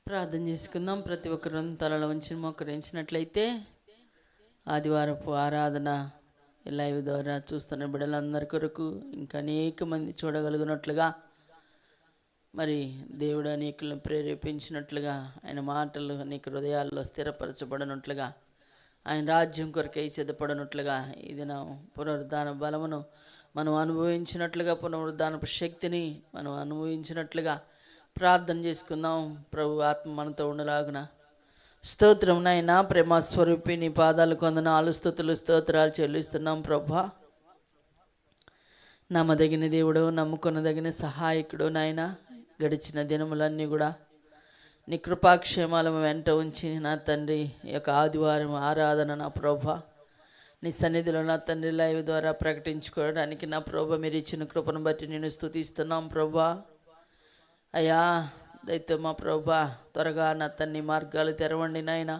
ప్రార్థన చేసుకుందాం. ప్రతి ఒక్కరూ తలలో ఉంచి మోకరించినట్లయితే ఆదివారపు ఆరాధన లైవ్ ద్వారా చూస్తున్న బిడ్డలందరి కొరకు ఇంకా అనేక మంది చూడగలిగినట్లుగా, మరి దేవుడు అనేకులను ప్రేరేపించినట్లుగా, ఆయన మాటలు అనేక హృదయాల్లో స్థిరపరచబడినట్లుగా, ఆయన రాజ్యం కొరకై సిద్ధపడినట్లుగా, ఇది నా పునరుద్ధాన బలమును మనం అనుభవించినట్లుగా, పునరుద్ధానపు శక్తిని మనం అనుభవించినట్లుగా ప్రార్థన చేసుకుందాం. ప్రభు ఆత్మ మనతో ఉండలాగున. స్తోత్రం నాయనా, ప్రేమ స్వరూపి, నీ పాదాలు కొందనాలు స్తుతులు స్తోత్రాలు చెల్లిస్తున్నాం. ప్రభా, నమ్మదగిన దేవుడు, నమ్ముకొనదగిన సహాయకుడు నాయన, గడిచిన దినములన్నీ కూడా నీ కృపాక్షేమాలను వెంట ఉంచి నా తండ్రి, ఈ యొక్క ఆదివారం ఆరాధన నా ప్రభా నీ సన్నిధిలో నా తండ్రి లైవ్ ద్వారా ప్రకటించుకోవడానికి నా ప్రభా మీరు ఇచ్చిన కృపను బట్టి నేను స్తుతిస్తున్నాం. ప్రభా అయ్యా, దయతో మా ప్రభా త్వరగా నా తన్ని మార్గాలు తెరవండి నాయన.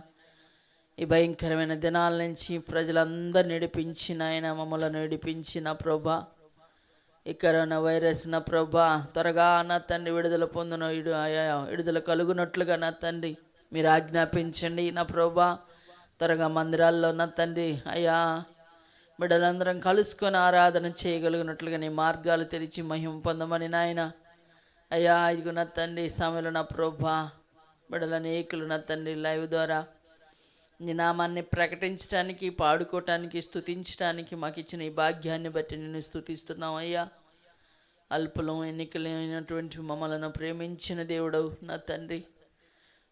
ఈ భయంకరమైన దినాల నుంచి ప్రజలందరూ నడిపించి నాయన, మమ్మల్ని నడిపించి నా ప్రభా ఈ కరోనా వైరస్ నా ప్రభా త్వరగా నా తండ్రి విడుదల పొందున విడుదల కలుగునట్లుగా నా తండ్రి మీరు ఆజ్ఞాపించండి. నా ప్రభా త్వరగా మందిరాల్లో నా తండ్రి అయ్యా బిడ్డలందరం కలుసుకొని ఆరాధన చేయగలిగినట్లుగా నీ మార్గాలు తెరిచి మహిమ పొందమని నాయన. అయ్యా ఇదిగో నా తండ్రి సమయంలో నా ప్రభా బిడ్డల అనేకులు నా తండ్రి లైవ్ ద్వారా నీ నామాన్ని ప్రకటించడానికి, పాడుకోవటానికి, స్తుతించడానికి మాకు ఇచ్చిన ఈ భాగ్యాన్ని బట్టి నేను స్తుతిస్తున్నాం. అయ్యా, అల్పులం ఎన్నికలైనటువంటి మమ్మల్ని ప్రేమించిన దేవుడవు నా తండ్రి.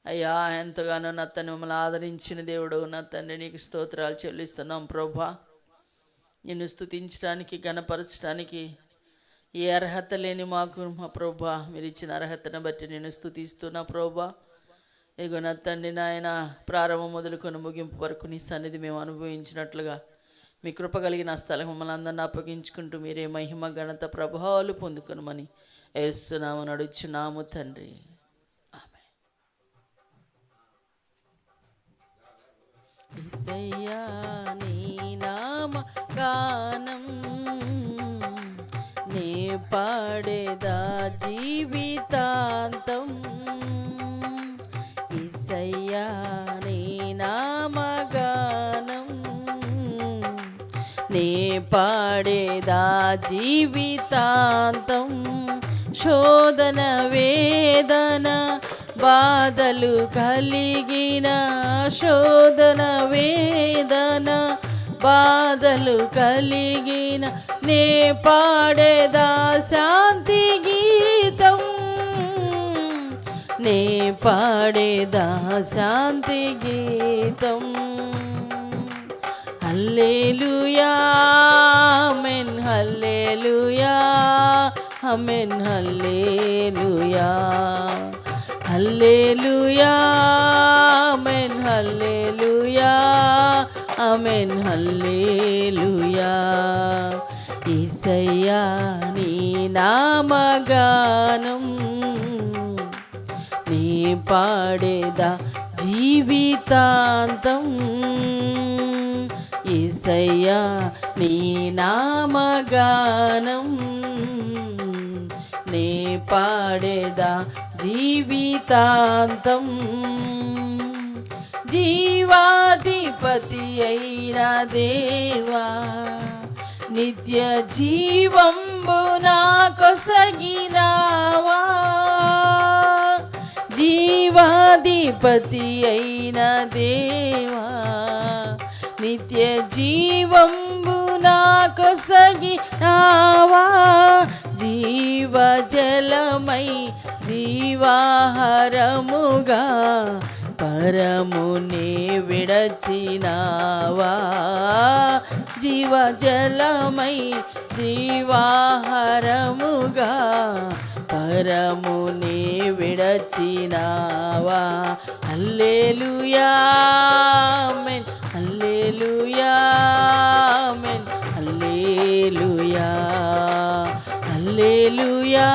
అయ్యా, ఎంతగానో నా తండ్రి మమ్మల్ని ఆదరించిన దేవుడవు నా తండ్రి, నీకు స్తోత్రాలు చెల్లిస్తున్నాం. ప్రభా, నిన్ను స్తుతించడానికి, గణపరచడానికి ఏ అర్హత లేని మాకు మా ప్రభా మీరు ఇచ్చిన అర్హతను బట్టి నేను స్తుతిస్తున్నా. ప్రభా ఇగో నా తండ్రి నాయన, ప్రారంభం మొదలుకొని ముగింపు వరకు నీ సన్నిధి మేము అనుభవించినట్లుగా మీ కృప కలిగిన స్థలం మమ్మల్ని అందరినీ అప్పగించుకుంటూ మీరే మహిమ ఘనత ప్రభావాలు పొందుకొనమని యేసునామమున అడుగుచున్నాము తండ్రి, ఆమేన్. యేసయ్యా నీ నామ గానం నే పాడేదా జీవితాంతం. యేసయ్యా నీ నామగానం నే పాడేదా జీవితాంతం. శోధన వేదన బాధలు కలిగిన, శోధన వేదన బాధలు కలిగిన నే పాడేదా శాంతి గీతం, నే పాడేదా శాంతి గీతం. హల్లెలూయా ఆమేన్, హల్లెలూయా ఆమేన్, హల్లెలూయా హల్లెలూయా ఆమేన్, హల్లెలూయా ఆమేన్, హల్లెలూయా. యేసయ్యా నీ నామగానం నీ పాడేదా జీవితాంతం. యేసయ్యా నీ నామగానం నీ పాడేదా జీవితాంతం. జీవాధిపతి అయిన దేవా నిత్య జీవంబు నాకొసగినావా, జీవాధిపతి అయిన దేవా నిత్య జీవంబు నాకొసగినావా. జీవజలమై జీవాహారముగా పరముని విడచినావా, జీవజలమై జీవాహారముగా పరముని విడచినావా. హల్లెలూయా ఆమేన్, హల్లెలూయా ఆమేన్, హల్లెలూయా హల్లెలూయా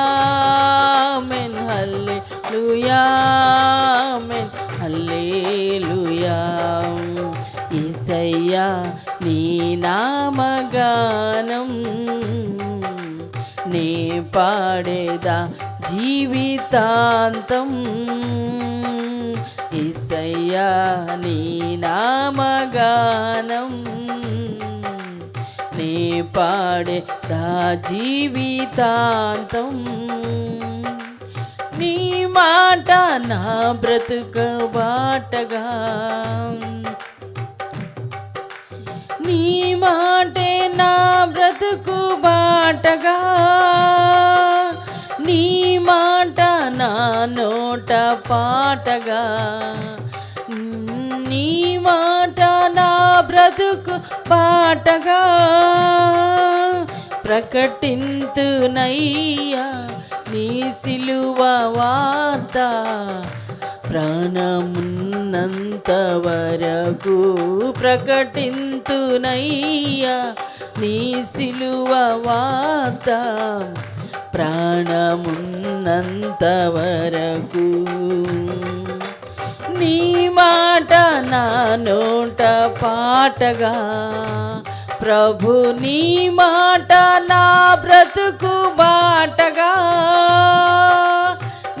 ఆమేన్, హల్లెలూయా ఆమేన్, హల్లెలూయా. యేసయ్యా నీ నామగానం నే పాడేదా జీవితాంతం. యేసయ్యా నీ నామగానం నీ పాడేదా జీవితాంతం. నీ మాట నా బ్రతుకు బాటగా, నీ మాటే నా బ్రతుకు బాటగా, నీ మాట నా నోట పాటగా, నీ మాట నా బ్రతుకు పాటగా ప్రకటింతునయ్యా నీ సిలువ వార్త. ప్రాణమున్నంత వరకు ప్రకటింతునయ్యా నీ సిలువ వార్త. ప్రాణమున్నంత వరకు నీ మాట నా నోట పాటగా, ప్రభు నీ మాట నా బ్రతుకు బాటగా,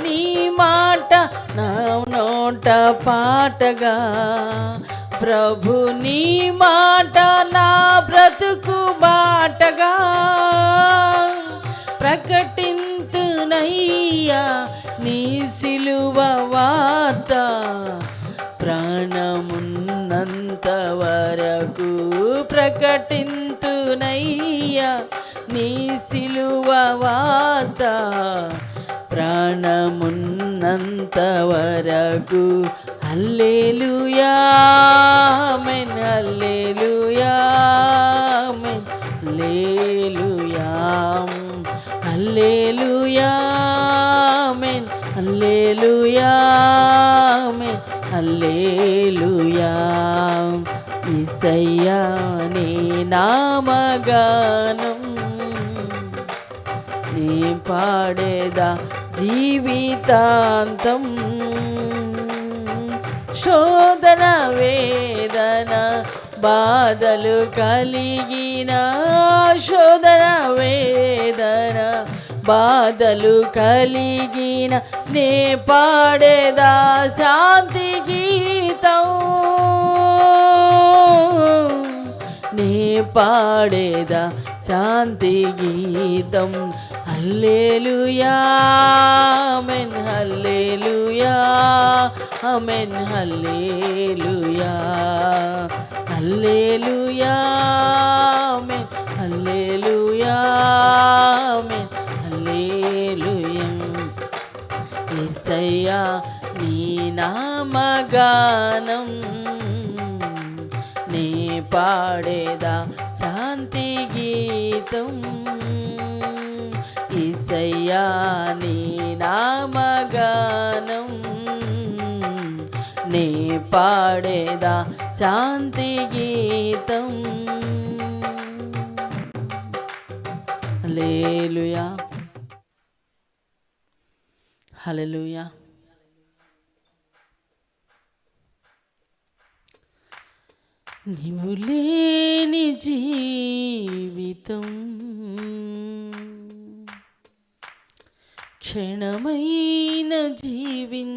నీ మాట నా నోట పాటగా, ప్రభు నీ మాట నా బ్రతుకు బాటగా ప్రకటింతునయ్యా నీ సిలువ వార్త. ప్రాణమున్నంత వరకు ప్రకటింతునయ్యా నీ సిలువ వార్త. ప్రాణమున్నంత వరకు. హల్లెలూయా ఆమేన్, హల్లెలూయా ఆమేన్, హల్లెలూయా, హల్లెలూయా ఆమేన్, హల్లెలూయా ఆమేన్, హల్లెలూయా. యేసయ్యా నీ నామగానం నీ పాడేదా జీవితాంతం. శోధన వేదన బాధలు కలిగిన, శోధన వేదన బాధలు కలిగిన నే పాడేదా శాంతి గీతం, నే పాడేదా శాంతి గీతం. హల్లెలూయా ఆమేన్, హల్లెలూయా ఆమేన్, హల్లెలూయా, హల్లెలూయా ఆమేన్, హల్లెలూయా ఆమేన్, హల్లెలూయా. యేసయ్యా నీ నామగానం నీ పాడేదా శాంతి గీతం. యేసయ్యా నీ నామగానం నీ పాడేదా శాంతి గీతం. హల్లెలూయా, హల్లెలూయా. నీవు లేని జీవితం క్షణమైన జీవించలేనయా.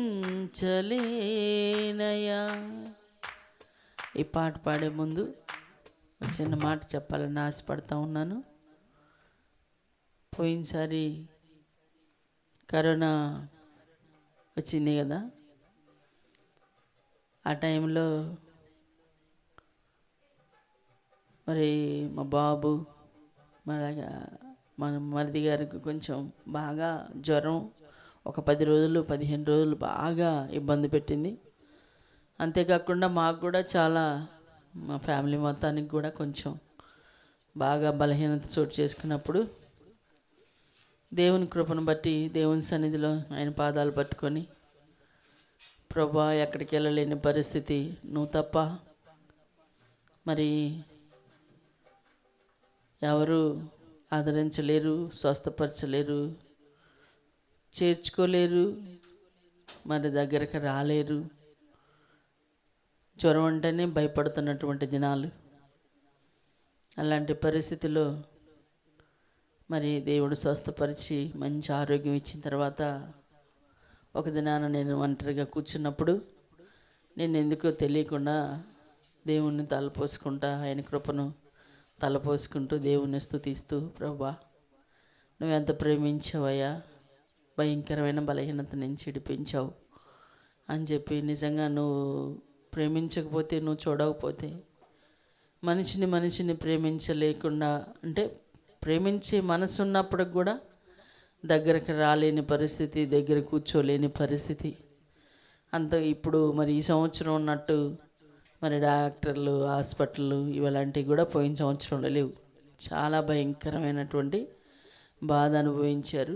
ఈ పాట పాడే ముందు చిన్న మాట చెప్పాలని ఆశపడతా ఉన్నాను. పోయినసారి కరోనా వచ్చింది కదా, ఆ టైంలో మరి మా బాబు మన మరిది గారికి కొంచెం బాగా జ్వరం, ఒక 10 రోజులు 15 రోజులు బాగా ఇబ్బంది పెట్టింది. అంతేకాకుండా మాకు కూడా చాలా, మా ఫ్యామిలీ మొత్తానికి కూడా కొంచెం బాగా బలహీనత చోటు చేసుకున్నప్పుడు దేవుని కృపను బట్టి దేవుని సన్నిధిలో ఆయన పాదాలు పట్టుకొని, ప్రభా ఎక్కడికి వెళ్ళలేని పరిస్థితి, నువ్వు తప్ప మరి ఎవరు ఆదరించలేరు, స్వస్థపరచలేరు, చేర్చుకోలేరు, మరి దగ్గరకు రాలేరు. జ్వరం అంటేనే భయపడుతున్నటువంటి దినాలు. అలాంటి పరిస్థితిలో మరి దేవుడు స్వస్థపరిచి మంచి ఆరోగ్యం ఇచ్చిన తర్వాత ఒక దినాన నేను ఒంటరిగా కూర్చున్నప్పుడు నేను ఎందుకో తెలియకుండా దేవుణ్ణి తలపోసుకుంటా, ఆయన కృపను తలపోసుకుంటూ దేవుణ్ణి స్తుతిస్తూ, ప్రభా నువ్వెంత ప్రేమించావయ్యా, భయంకరమైన బలహీనత నుంచి విడిపించావు అని చెప్పి, నిజంగా నువ్వు ప్రేమించకపోతే, నువ్వు చూడకపోతే, మనిషిని ప్రేమించలేకుండా, అంటే ప్రేమించే మనసు ఉన్నప్పుడు కూడా దగ్గరకు రాలేని పరిస్థితి, దగ్గర కూర్చోలేని పరిస్థితి అంత. ఇప్పుడు మరి ఈ సంవత్సరం ఉన్నట్టు మరి డాక్టర్లు, హాస్పిటళ్ళు ఇలాంటివి కూడా పోయిన సంవత్సరంలో లేవు. చాలా భయంకరమైనటువంటి బాధ అనుభవించారు.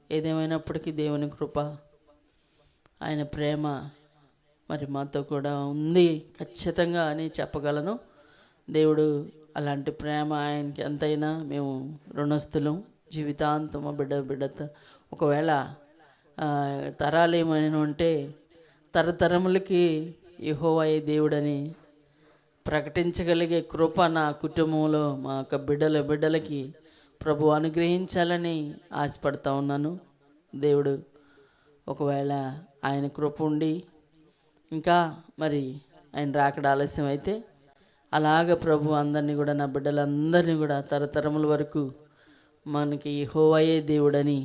ఏదేమైనప్పటికీ దేవుని కృప, ఆయన ప్రేమ మరి మాతో కూడా ఉంది ఖచ్చితంగా అని చెప్పగలను. దేవుడు అలాంటి ప్రేమ ఆయనకి ఎంతైనా మేము రుణస్థులం. జీవితాంతం బిడ్డతో ఒకవేళ తరాలేమైనా ఉంటే తరతరములకి యెహోవాయే దేవుడని ప్రకటించగలిగే కృప నా కుటుంబంలో మా యొక్క బిడ్డలకి ప్రభు అనుగ్రహించాలని ఆశపడతా ఉన్నాను. దేవుడు ఒకవేళ ఆయన కృప ఉండి ఇంకా మరి ఆయన రాకడ ఆలస్యం అయితే అలాగ ప్రభు అందరినీ కూడా, నా బిడ్డలందరినీ కూడా తరతరముల వరకు మనకి యెహోవాయే దేవుడని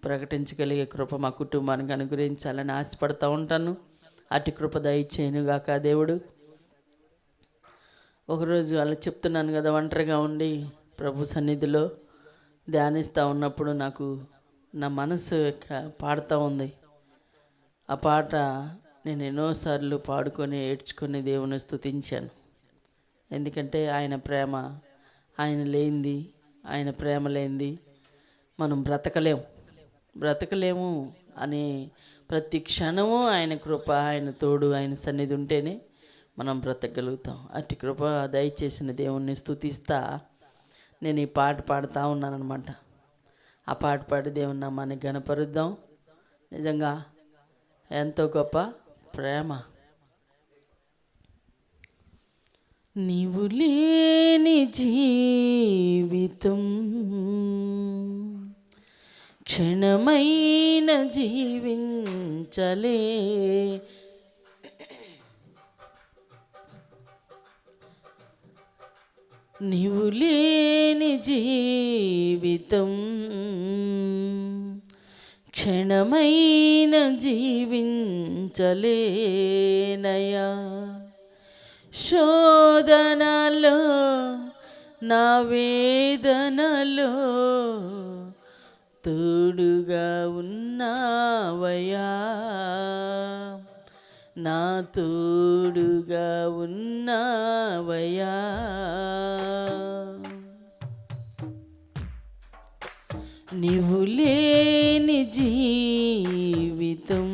ప్రకటించగలిగే కృప మా కుటుంబానికి అనుగ్రహించాలని ఆశపడతా ఉంటాను. అటు కృప దయచేయునుగాక దేవుడు. ఒకరోజు అలా చెప్తున్నాను కదా, ఒంటరిగా ఉండి ప్రభు సన్నిధిలో ధ్యానిస్తూ ఉన్నప్పుడు నాకు నా మనసు పాడుతూ ఉంది. ఆ పాట నేను ఎన్నోసార్లు పాడుకొని ఏడ్చుకొని దేవుని స్తుతించాను. ఎందుకంటే ఆయన ప్రేమ, ఆయన లేనిది, ఆయన ప్రేమ లేనిది మనం బ్రతకలేము అనే ప్రతి క్షణము ఆయన కృప, ఆయన తోడు, ఆయన సన్నిధి ఉంటేనే మనం బ్రతకగలుగుతాం. అట్టి కృప దయచేసిన దేవుణ్ణి స్తుతిస్తా నేను ఈ పాట పాడుతూ ఉన్నానన్నమాట. ఆ పాట పాడి దేవుని నామాన్ని ఘనపరుద్దాం. నిజంగా ఎంతో గొప్ప ప్రేమ. నీవు లేని జీవితం క్షణమైన జీవించలే, నీవు లేని జీవితం క్షణమైన జీవించలేనయా. శోధనలో నా వేదనలో తోడుగా ఉన్నావయ్యా, నా తోడుగా ఉన్నావయ్యా. నీవు లేని జీవితం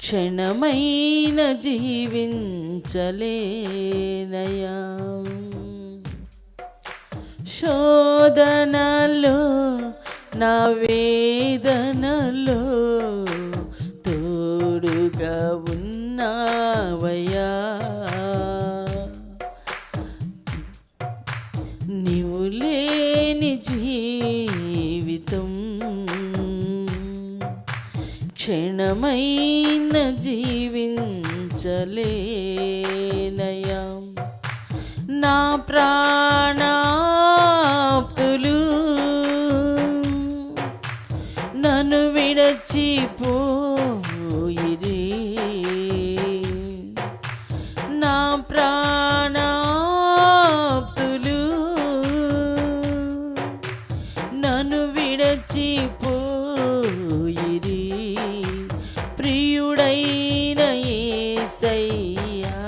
క్షణమైన జీవించలేనయా. శోధనలో నా వేదనలో తోడుగా ఉన్నావయ్యా, నీవు లేని జీవితం క్షణమైన జీవించలేనయా. నా ప్రాణాప్తులు నన్ను విడచిపోయిరి, నా ప్రాణాప్తులు నన్ను విడచిపోయిరి. ప్రియుడైన యేసయ్యా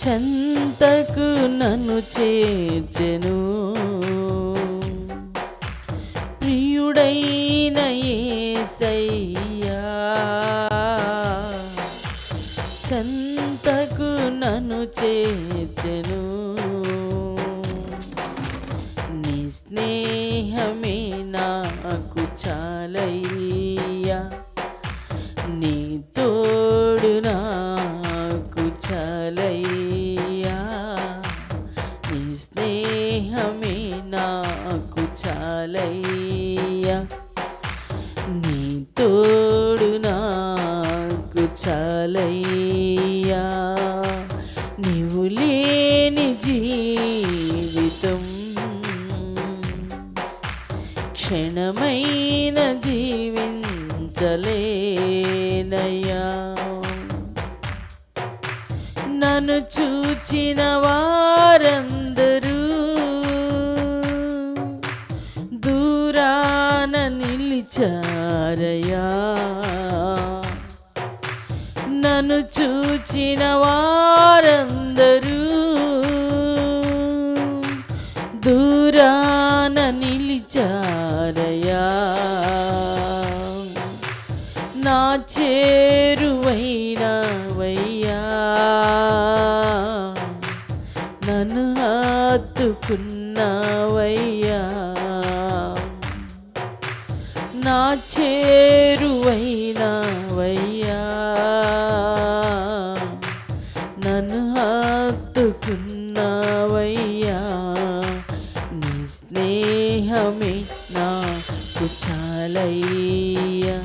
చెంతకు నన్ను చేర్చెను, ప్రియుడైన యేసయ్యా చెంతకు నన్ను చేర్చెను. నీ స్నేహమే నాకు చాలయ్యా, నీ తోడు నాకు చాలయ్యా, నీ స్నేహమే నాకు చాలయ్యా, నీ తోడు నాకు చాలయ్యా, నీవు లేని జీవితం క్షణమైన జీవించలేనయ్యా. నన్ను చూచిన వారందరూ దూరాన నిలిచారయ్యా, నన్ను చూచిన వారందరూ దూరాన నిలిచారయ్యా. నా చేరువైనవయ్యా, నన్ను హత్తుకున్నావయ్యా. నా చేరువైనవయ్యా, నన్ను హత్తుకున్నావయ్యా. నీ స్నేహమే నాకు చాలయ్యా,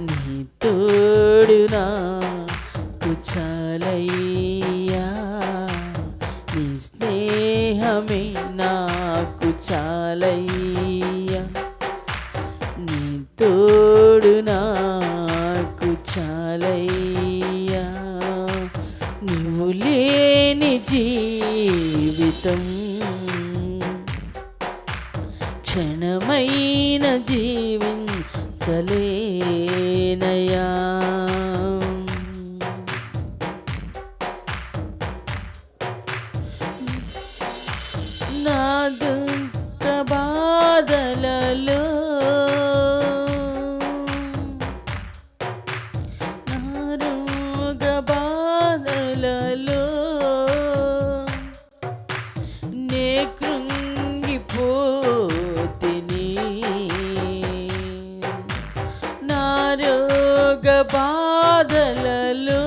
నీ తోడు నాకు చాలయ్యా. నీ స్నేహమే నాకు చాలయ్యా, నీ తోడు నాకు చాలయ్యా. నీవు లేని జీవితం క్షణమైన జీవించలేనయ్యా. నా దుఃఖ బాధలలో, నా రోగ బాధలలో నే కృంగిపోతిని. నా రోగ బాధలలో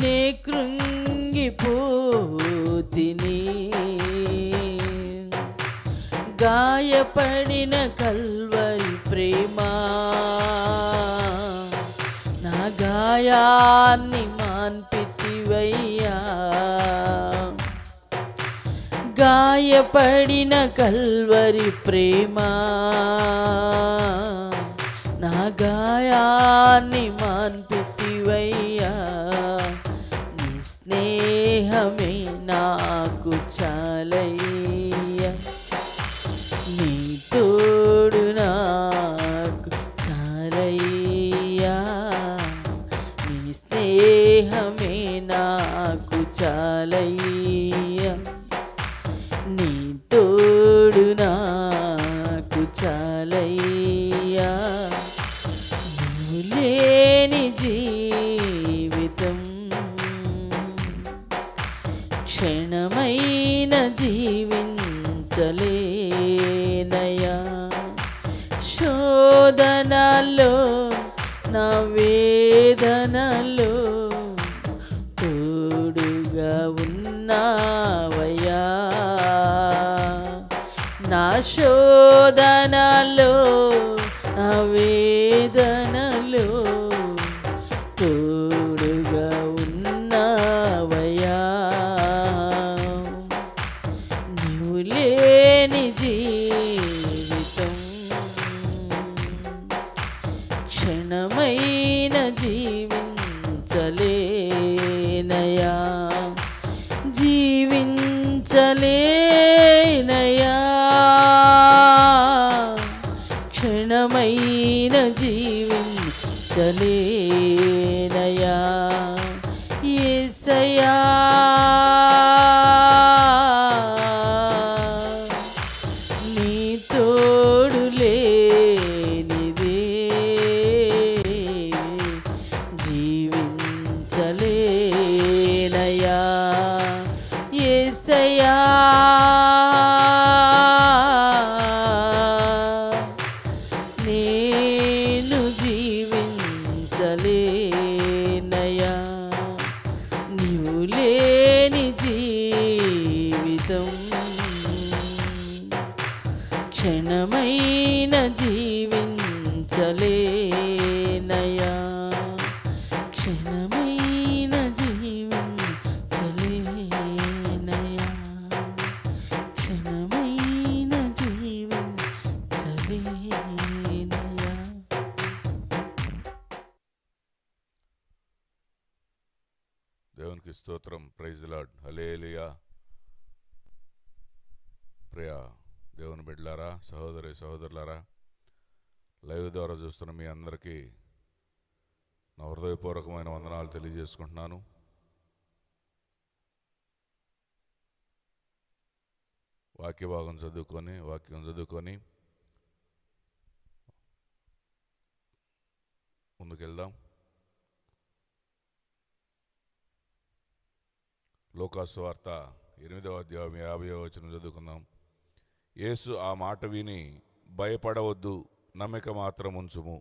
నే కృంగిపోతిని. గాయపడిన కల్వరి ప్రేమ నా గాయాన్ని మాన్పితివయ్యా. గాయపడిన కల్వరి ప్రేమ నా గాయాన్ని మాన్పితివయ్యా. నీ స్నేహమే నాకు చాలయ్యా, నీ తోడు నాకు చాలయ్యా. నీ స్నేహమే నాకు చాలయ్యా, నీ తోడు నాకు చాలయ్యా. నీవు లేని జీవితం క్షణమైన జీవించలేనయ్యా. శోధనలో నా వేదనలో తోడుగా ఉన్నావయ్యా. నా శోధనలో నా వేదనలో తోడుగా ఉన్నావయ్యా. నీవు లేని జీవితం క్షణమైన జీవించలేనయ్యా, జీవించలేనయ్యా. క్షణమైన జీవించలేనయ్యా. యేసయ్యా, నీ తోడు లేనిదే జీవించలేనయ్యా. యేసయ్యా, నేను జీవించలే క్షణమైన జీవించలేనయా, క్షణమైన జీవించలేనయా, క్షణమైన జీవించలేనయా. దేవునికి స్తోత్రం. Praise the Lord. హల్లెలూయా. ప్రియ దేవుని బిడ్డలారా, సహోదరి సహోదరులారా, లైవ్ ద్వారా చూస్తున్న మీ అందరికీ నా హృదయపూర్వకమైన వందనాలు తెలియజేసుకుంటున్నాను. వాక్యం చదువుకొని ముందుకెళ్దాం. లూకా సువార్త 8వ అధ్యాయం 50వ వచనం చదువుకుందాం. యేసు ఆ మాట విని, భయపడవద్దు, నమ్మిక మాత్రం ఉంచుము.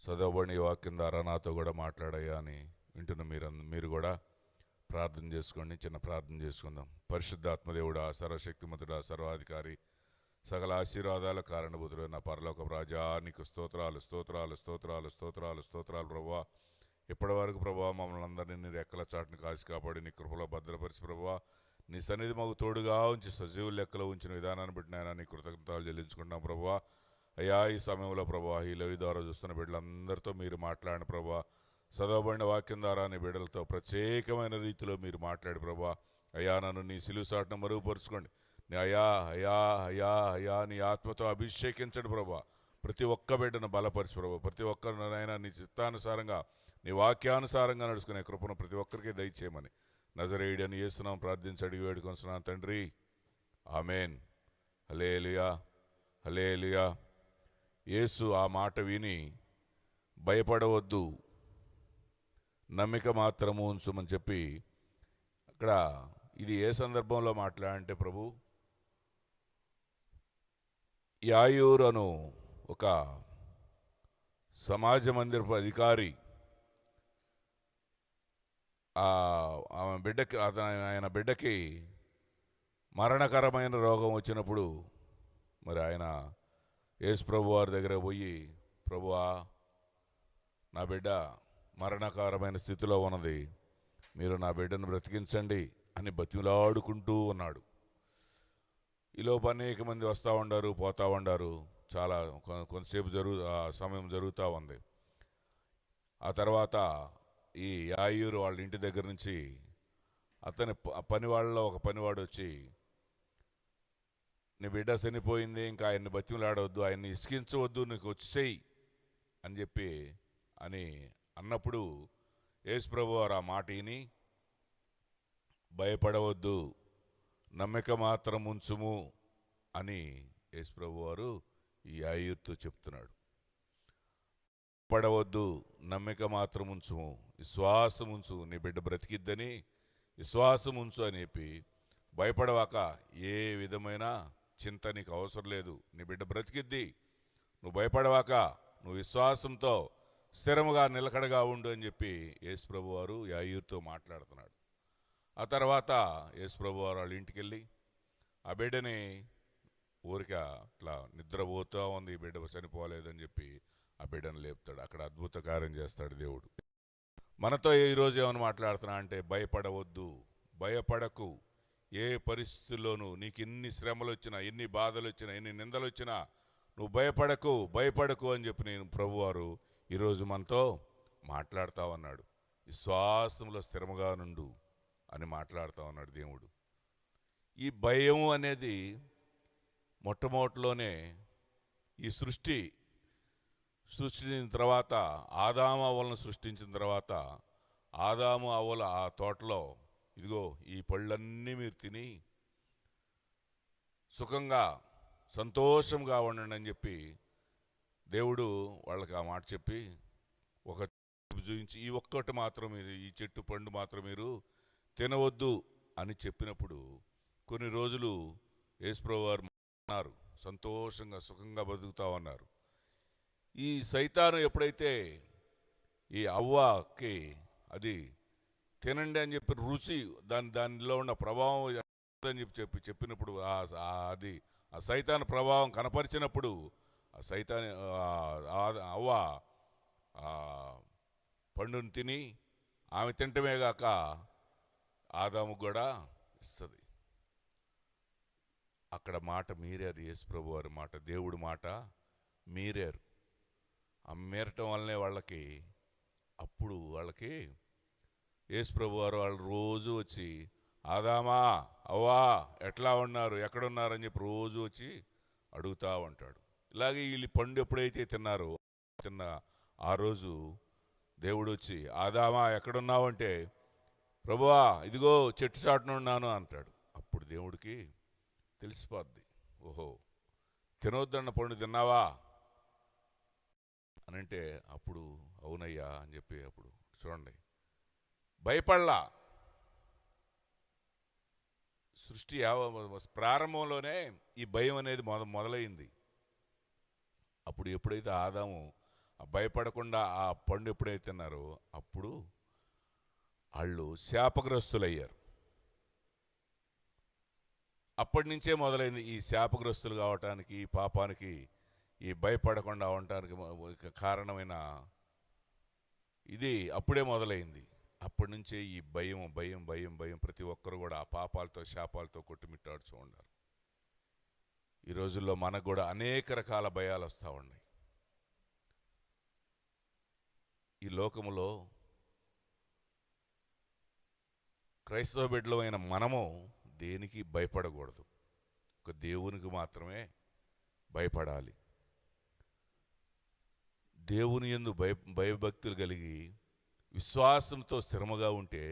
చదవబడిన ఈ వాక్యం ద్వారా నాతో కూడా మాట్లాడయ్యా అని వింటున్న మీరు కూడా ప్రార్థన చేసుకోండి. చిన్న ప్రార్థన చేసుకుందాం. పరిశుద్ధాత్మదేవుడా, సర్వశక్తిమంతుడా, సర్వాధికారి, సకల ఆశీర్వాదాల కారణభూతుడు నా పరలోక రాజా, నీకు స్తోత్రాలు స్తోత్రాలు స్తోత్రాలు స్తోత్రాలు స్తోత్రాలు ప్రభువా. ఇప్పటి వరకు ప్రభావ మమ్మల్ని అందరినీ నీ రెక్కల చాటుని కాసి కాపాడి నీ కృపలో భద్రపరిచి ప్రభావ నీ సన్నిధి మాకు తోడుగా ఉంచి సజీవ లెక్కలో ఉంచిన విధానాన్ని బట్టి నాయన నీ కృతజ్ఞతలు చెల్లించుకుంటున్నాం ప్రభావ. అయ్యా, ఈ సమయంలో ప్రభావ ఈ లవి ద్వారా చూస్తున్న బిడ్డలందరితో మీరు మాట్లాడిన ప్రభావ, చదవబడిన వాక్యం ద్వారా నీ బిడ్డలతో ప్రత్యేకమైన రీతిలో మీరు మాట్లాడి ప్రభావ. అయ్యా, నన్ను నీ సిలువ చాటును మరుగుపరుచుకోండి. అయ్యా అయ్యా అయ్యా అయ్యా నీ ఆత్మతో అభిషేకించండి ప్రభావ. ప్రతి ఒక్క బిడ్డను బలపరిచి ప్రభావ, ప్రతి ఒక్కరినైనా నీ చిత్తానుసారంగా నీ వాక్యానుసారంగా నడుచుకునే కృపను ప్రతి ఒక్కరికి దయచేయమని నజరేయుడని యేసునామమున ప్రార్థించి అడిగి వేడుకొంచున్నాను తండ్రి, ఆమెన్. హల్లెలూయా హల్లెలూయా. యేసు ఆ మాట విని, భయపడవద్దు, నమ్మిక మాత్రము ఉంచుమని చెప్పి అక్కడ ఇది ఏ సందర్భంలో మాట్లాడంటే ప్రభు, యాయూరు అను ఒక సమాజ మందిరపు అధికారి ఆయన బిడ్డకి మరణకరమైన రోగం వచ్చినప్పుడు మరి ఆయన యేసు ప్రభు వారి దగ్గర పోయి, ప్రభువా నా బిడ్డ మరణకరమైన స్థితిలో ఉన్నది, మీరు నా బిడ్డను బ్రతికించండి అని బతిమిలాడుకుంటూ ఉన్నాడు. ఈలోపు అనేక మంది వస్తూ ఉండారు, పోతూ ఉండారు. చాలా కొంతసేపు సమయం జరుగుతూ ఉంది. ఆ తర్వాత ఈ యాయూరు వాళ్ళ ఇంటి దగ్గర నుంచి అతని పనివాళ్ళలో ఒక పనివాడు వచ్చి, నీ బిడ్డ చనిపోయింది, ఇంకా ఆయన్ని బతిమలాడవద్దు, ఆయన్ని ఇసికించవద్దు, నీకు వచ్చేయి అని చెప్పి అన్నప్పుడు యేసు ప్రభు వారు ఆ మాట విని, భయపడవద్దు, నమ్మిక మాత్రం ఉంచుము అని యేసు ప్రభు వారు ఈ యాయూరుతో చెప్తున్నాడు. పడవద్దు, నమ్మిక మాత్రం ఉంచుము, విశ్వాసం ఉంచు, నీ బిడ్డ బ్రతికిద్దని విశ్వాసం ఉంచు అని చెప్పి, భయపడవాక, ఏ విధమైన చింత నీకు అవసరం లేదు, నీ బిడ్డ బ్రతికిద్ది, నువ్వు భయపడవాక, నువ్వు విశ్వాసంతో స్థిరముగా నిలకడగా ఉండు అని చెప్పి యేసు ప్రభు వారు యాయూరుతో మాట్లాడుతున్నాడు. ఆ తర్వాత యేసు ప్రభు వారు వాళ్ళ ఇంటికి వెళ్ళి ఆ బిడ్డని ఊరిక అట్లా నిద్రపోతూ ఉంది, ఈ బిడ్డ చనిపోలేదని చెప్పి ఆ బిడ్డను లేపుతాడు. అక్కడ అద్భుత కార్యం చేస్తాడు దేవుడు. మనతో ఈరోజు ఏమని మాట్లాడుతున్నా అంటే, భయపడవద్దు, భయపడకు, ఏ పరిస్థితుల్లోనూ నీకు ఎన్ని శ్రమలు వచ్చినా, ఎన్ని బాధలు వచ్చినా, ఎన్ని నిందలు వచ్చినా నువ్వు భయపడకు భయపడకు అని చెప్పి నేను ప్రభువారు ఈరోజు మనతో మాట్లాడుతూ ఉన్నాడు. విశ్వాసంలో స్థిరముగా నుండు అని మాట్లాడుతూ ఉన్నాడు దేవుడు. ఈ భయం అనేది మొట్టమొదటిలోనే ఈ సృష్టించిన తర్వాత, ఆదాము అవ్వలను సృష్టించిన తర్వాత, ఆదాము అవ్వల ఆ తోటలో ఇదిగో ఈ పళ్ళన్నీ మీరు తిని సుఖంగా సంతోషంగా ఉండండి అని చెప్పి దేవుడు వాళ్ళకి ఆ మాట చెప్పి ఒక చూపించి, ఈ ఒక్కటి మాత్రం మీరు, ఈ చెట్టు పండు మాత్రం మీరు తినవద్దు అని చెప్పినప్పుడు కొన్ని రోజులు యేసుప్రభువు వారు ఉన్నారు, సంతోషంగా సుఖంగా బతుకుతా ఉన్నారు. ఈ సైతాను ఎప్పుడైతే ఈ అవ్వకి అది తినండి అని చెప్పి రుచి దానిలో ఉన్న ప్రభావం అని చెప్పినప్పుడు అది ఆ సైతాన్ ప్రభావం కనపరిచినప్పుడు ఆ సైతాన్ అవ్వ ఆ పండుని తిని ఆమె తింటమే గాక ఆదాము కూడా ఇస్తుంది. అక్కడ మాట మీరారు, యేసు ప్రభు వారి మాట, దేవుడి మాట మీరారు. ఆ మీరటం వల్లనే అప్పుడు వాళ్ళకి యేసు ప్రభు వారు వాళ్ళు రోజు వచ్చి ఆదామా అవ్వా ఎట్లా ఉన్నారు ఎక్కడున్నారు అని చెప్పి రోజు వచ్చి అడుగుతూ ఉంటాడు. ఇలాగే వీళ్ళు పండు ఎప్పుడైతే తిన్న ఆ రోజు దేవుడు వచ్చి ఆదామా ఎక్కడున్నావు అంటే ప్రభువా ఇదిగో చెట్టు చాటున ఉన్నాను అంటాడు. అప్పుడు దేవుడికి తెలిసిపోద్ది, ఓహో తినొద్దన్న పండు తిన్నావా అని అంటే అప్పుడు అవునయ్యా అని చెప్పి అప్పుడు చూడండి భయపడలా. సృష్టి ప్రారంభంలోనే ఈ భయం అనేది మొదలైంది. అప్పుడు ఎప్పుడైతే ఆదాము భయపడకుండా ఆ పండు ఎప్పుడైతే తిన్నారో అప్పుడు వాళ్ళు శాపగ్రస్తులయ్యారు. అప్పటి నుంచే మొదలైంది ఈ శాపగ్రస్తులు కావటానికి, ఈ పాపానికి, ఈ భయపడకుండా ఉండటానికి కారణమైన ఇది అప్పుడే మొదలైంది. అప్పటి నుంచే ఈ భయం భయం భయం భయం ప్రతి ఒక్కరు కూడా ఆ పాపాలతో శాపాలతో కొట్టుమిట్టాడుతూ ఉన్నారు. ఈ రోజుల్లో మనకు కూడా అనేక రకాల భయాలు వస్తూ ఉన్నాయి. ఈ లోకములో క్రైస్తవ బిడ్డలమైన మనము దేనికి భయపడకూడదు, ఒక దేవునికి మాత్రమే భయపడాలి. దేవుని యందు భయభక్తులు కలిగి విశ్వాసంతో స్థిరముగా ఉంటే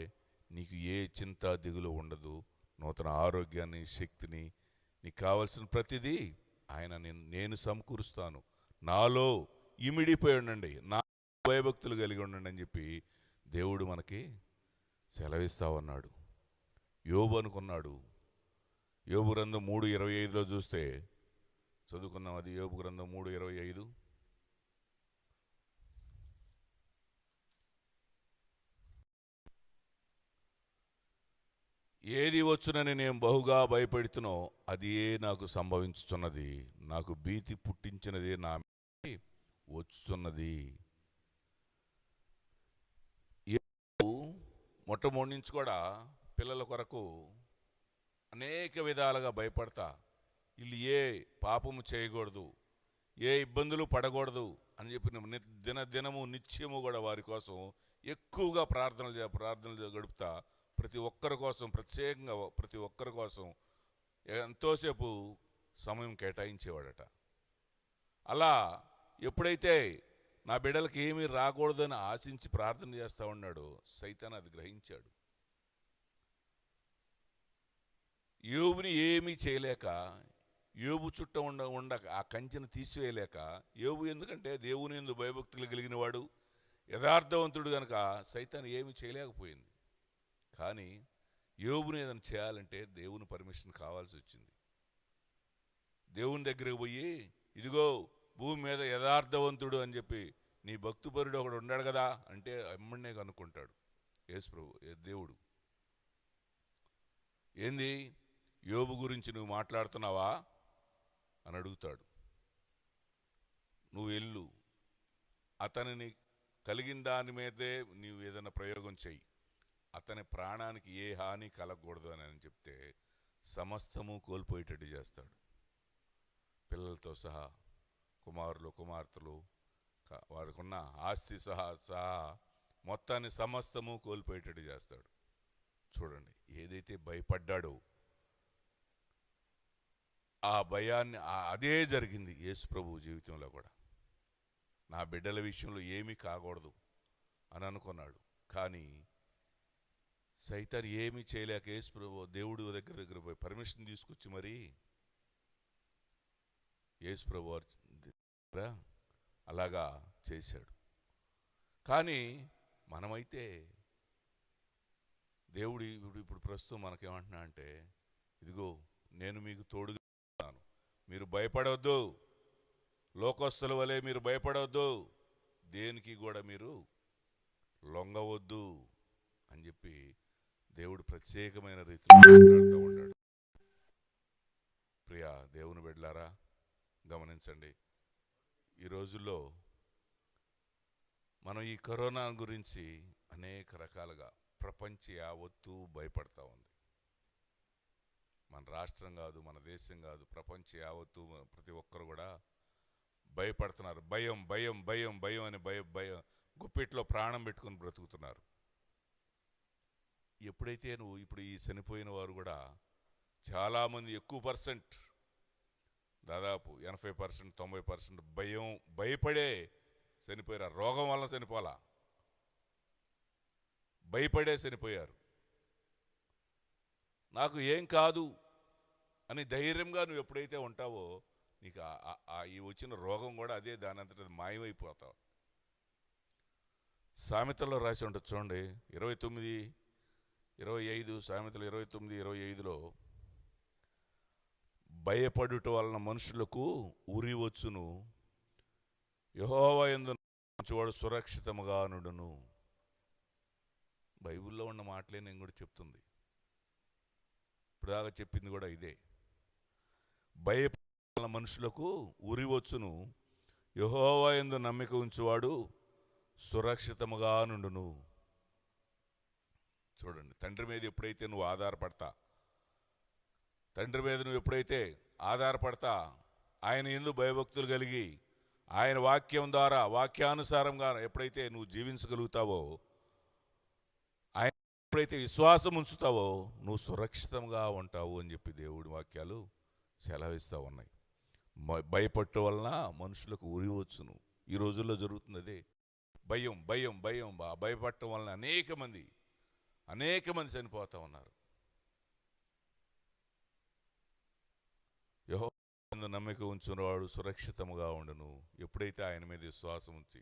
నీకు ఏ చింత దిగులు ఉండదు. నూతన ఆరోగ్యాన్ని, శక్తిని, నీకు కావలసిన ప్రతిదీ ఆయన నేను సమకూరుస్తాను, నాలో ఇమిడిపోయి ఉండండి, నా భయభక్తులు కలిగి ఉండండి అని చెప్పి దేవుడు మనకి సెలవిస్తా ఉన్నాడు. యోబు అనుకున్నాడు. యోబు గ్రంథం 3:25 చూస్తే చదువుకున్నాం. అది యోబు గ్రంథం 3:25. ఏది వచ్చునని నేను బహుగా భయపెడుతునో అది నాకు సంభవించుచున్నది, నాకు భీతి పుట్టించినదే నా వచ్చుతున్నది. మొట్టమొదటి నుంచి కూడా పిల్లల కొరకు అనేక విధాలుగా భయపడతా, వీళ్ళు ఏ పాపము చేయకూడదు, ఏ ఇబ్బందులు పడకూడదు అని చెప్పి దినము నిత్యము కూడా వారి కోసం ఎక్కువగా ప్రార్థనలు గడుపుతా ప్రతి ఒక్కరి కోసం, ప్రత్యేకంగా ప్రతి ఒక్కరి కోసం ఎంతోసేపు సమయం కేటాయించేవాడట. అలా ఎప్పుడైతే నా బిడ్డలకి ఏమీ రాకూడదని ఆశించి ప్రార్థన చేస్తూ ఉన్నాడో సైతాన్ అది గ్రహించాడు. యోబుని ఏమీ చేయలేక, యోబు చుట్ట ఉండక ఆ కంచెను తీసివేయలేక, యోబు ఎందుకంటే దేవుని యందు భయభక్తులు కలిగిన వాడు, యథార్థవంతుడు కనుక సైతాన్ ఏమీ చేయలేకపోయింది. కానీ యోబుని ఏదైనా చేయాలంటే దేవుని పర్మిషన్ కావాల్సి వచ్చింది. దేవుని దగ్గరికి పోయి ఇదిగో భూమి మీద యథార్థవంతుడు అని చెప్పి నీ భక్తిపరుడు ఒకడు ఉన్నాడు కదా అంటే ఎమ్మడినే కనుక్కుంటాడు యేసు ప్రభు, దేవుడు. ఏంది యోబు గురించి నువ్వు మాట్లాడుతున్నావా అని అడుగుతాడు. నువ్వు వెళ్ళు, అతనిని కలిగిన దాని మీదే నీవు ఏదైనా ప్రయోగం చెయ్యి, అతని ప్రాణానికి ఏ హాని కలగకూడదు అని చెప్తే సమస్తము కోల్పోయేటట్టు చేస్తాడు. పిల్లలతో సహా, కుమారులు కుమార్తెలు, వారికి ఉన్న ఆస్తి సహా మొత్తాన్ని సమస్తము కోల్పోయేటట్టు చేస్తాడు. చూడండి, ఏదైతే భయపడ్డాడో ఆ భయాన్ని అదే జరిగింది యేసు ప్రభు జీవితంలో కూడా. నా బిడ్డల విషయంలో ఏమీ కాకూడదు అని అనుకున్నాడు. కానీ సైతాన్ ఏమీ చేయలేక యేసు ప్రభు దేవుడు దగ్గర పోయి పర్మిషన్ తీసుకొచ్చి మరి యేసు ప్రభు అలాగా చేశాడు. కానీ మనమైతే దేవుడు ఇప్పుడు ప్రస్తుతం మనకేమంటున్నా అంటే ఇదిగో నేను మీకు తోడుగా ఉన్నాను, మీరు భయపడవద్దు, లోకస్తుల వలె మీరు భయపడవద్దు, దేనికి కూడా మీరు లొంగవద్దు అని చెప్పి దేవుడు ప్రత్యేకమైన రీతిలో మాట్లాడుతూ ఉన్నాడు. దేవుని బిడ్డలారా గమనించండి. ఈ రోజుల్లో మనం ఈ కరోనా గురించి అనేక రకాలుగా ప్రపంచ యావత్తు భయపడతా ఉంది. మన రాష్ట్రం కాదు, మన దేశం కాదు, ప్రపంచ యావత్తు ప్రతి ఒక్కరు కూడా భయపడుతున్నారు. భయం భయం భయం భయం అని భయం గుప్పిట్లో ప్రాణం పెట్టుకుని బ్రతుకుతున్నారు. ఎప్పుడైతే నువ్వు ఇప్పుడు ఈ చనిపోయిన వారు కూడా చాలామంది ఎక్కువ పర్సెంట్, దాదాపు 80%, 90% భయపడే చనిపోయారు. రోగం వల్ల చనిపోలా, భయపడే చనిపోయారు. నాకు ఏం కాదు అని ధైర్యంగా నువ్వు ఎప్పుడైతే ఉంటావో నీకు ఈ వచ్చిన రోగం కూడా అదే దాని అంతటా మాయమైపోతావు. సామెతల్లో రాసి ఉంటుంది చూడండి, 29:25, సామెతలు 29:25లో భయపడుట వలన మనుషులకు ఉరి వచ్చును, యెహోవా యందు వాడు సురక్షితముగా నుండును. బైబిల్లో ఉన్న మాటలే నేను కూడా చెప్తుంది. ఇప్పుడుదాకా చెప్పింది కూడా ఇదే. భయపడ మనుషులకు ఉరి వచ్చును, యెహోవా యందు నమ్మిక ఉంచువాడు సురక్షితముగా నుండును. చూడండి, తండ్రి మీద ఎప్పుడైతే నువ్వు ఆధారపడతా ఆయన యందు భయభక్తులు కలిగి ఆయన వాక్యం ద్వారా వాక్యానుసారంగా ఎప్పుడైతే నువ్వు జీవించగలుగుతావో, ఆయన ఎప్పుడైతే విశ్వాసం ఉంచుతావో నువ్వు సురక్షితంగా ఉంటావు అని చెప్పి దేవుడి వాక్యాలు సెలవిస్తూ ఉన్నాయి. భయపట్టు వలన మనుషులకు ఉరి వచ్చును. ఈ రోజుల్లో జరుగుతుంది అదే. భయం భయం భయం భయపడటం వలన అనేక మంది చనిపోతూ ఉన్నారు. యెహోవా యందు నమ్మిక ఉంచున్నవాడు సురక్షితముగా ఉండును. ఎప్పుడైతే ఆయన మీద విశ్వాసం ఉంచి,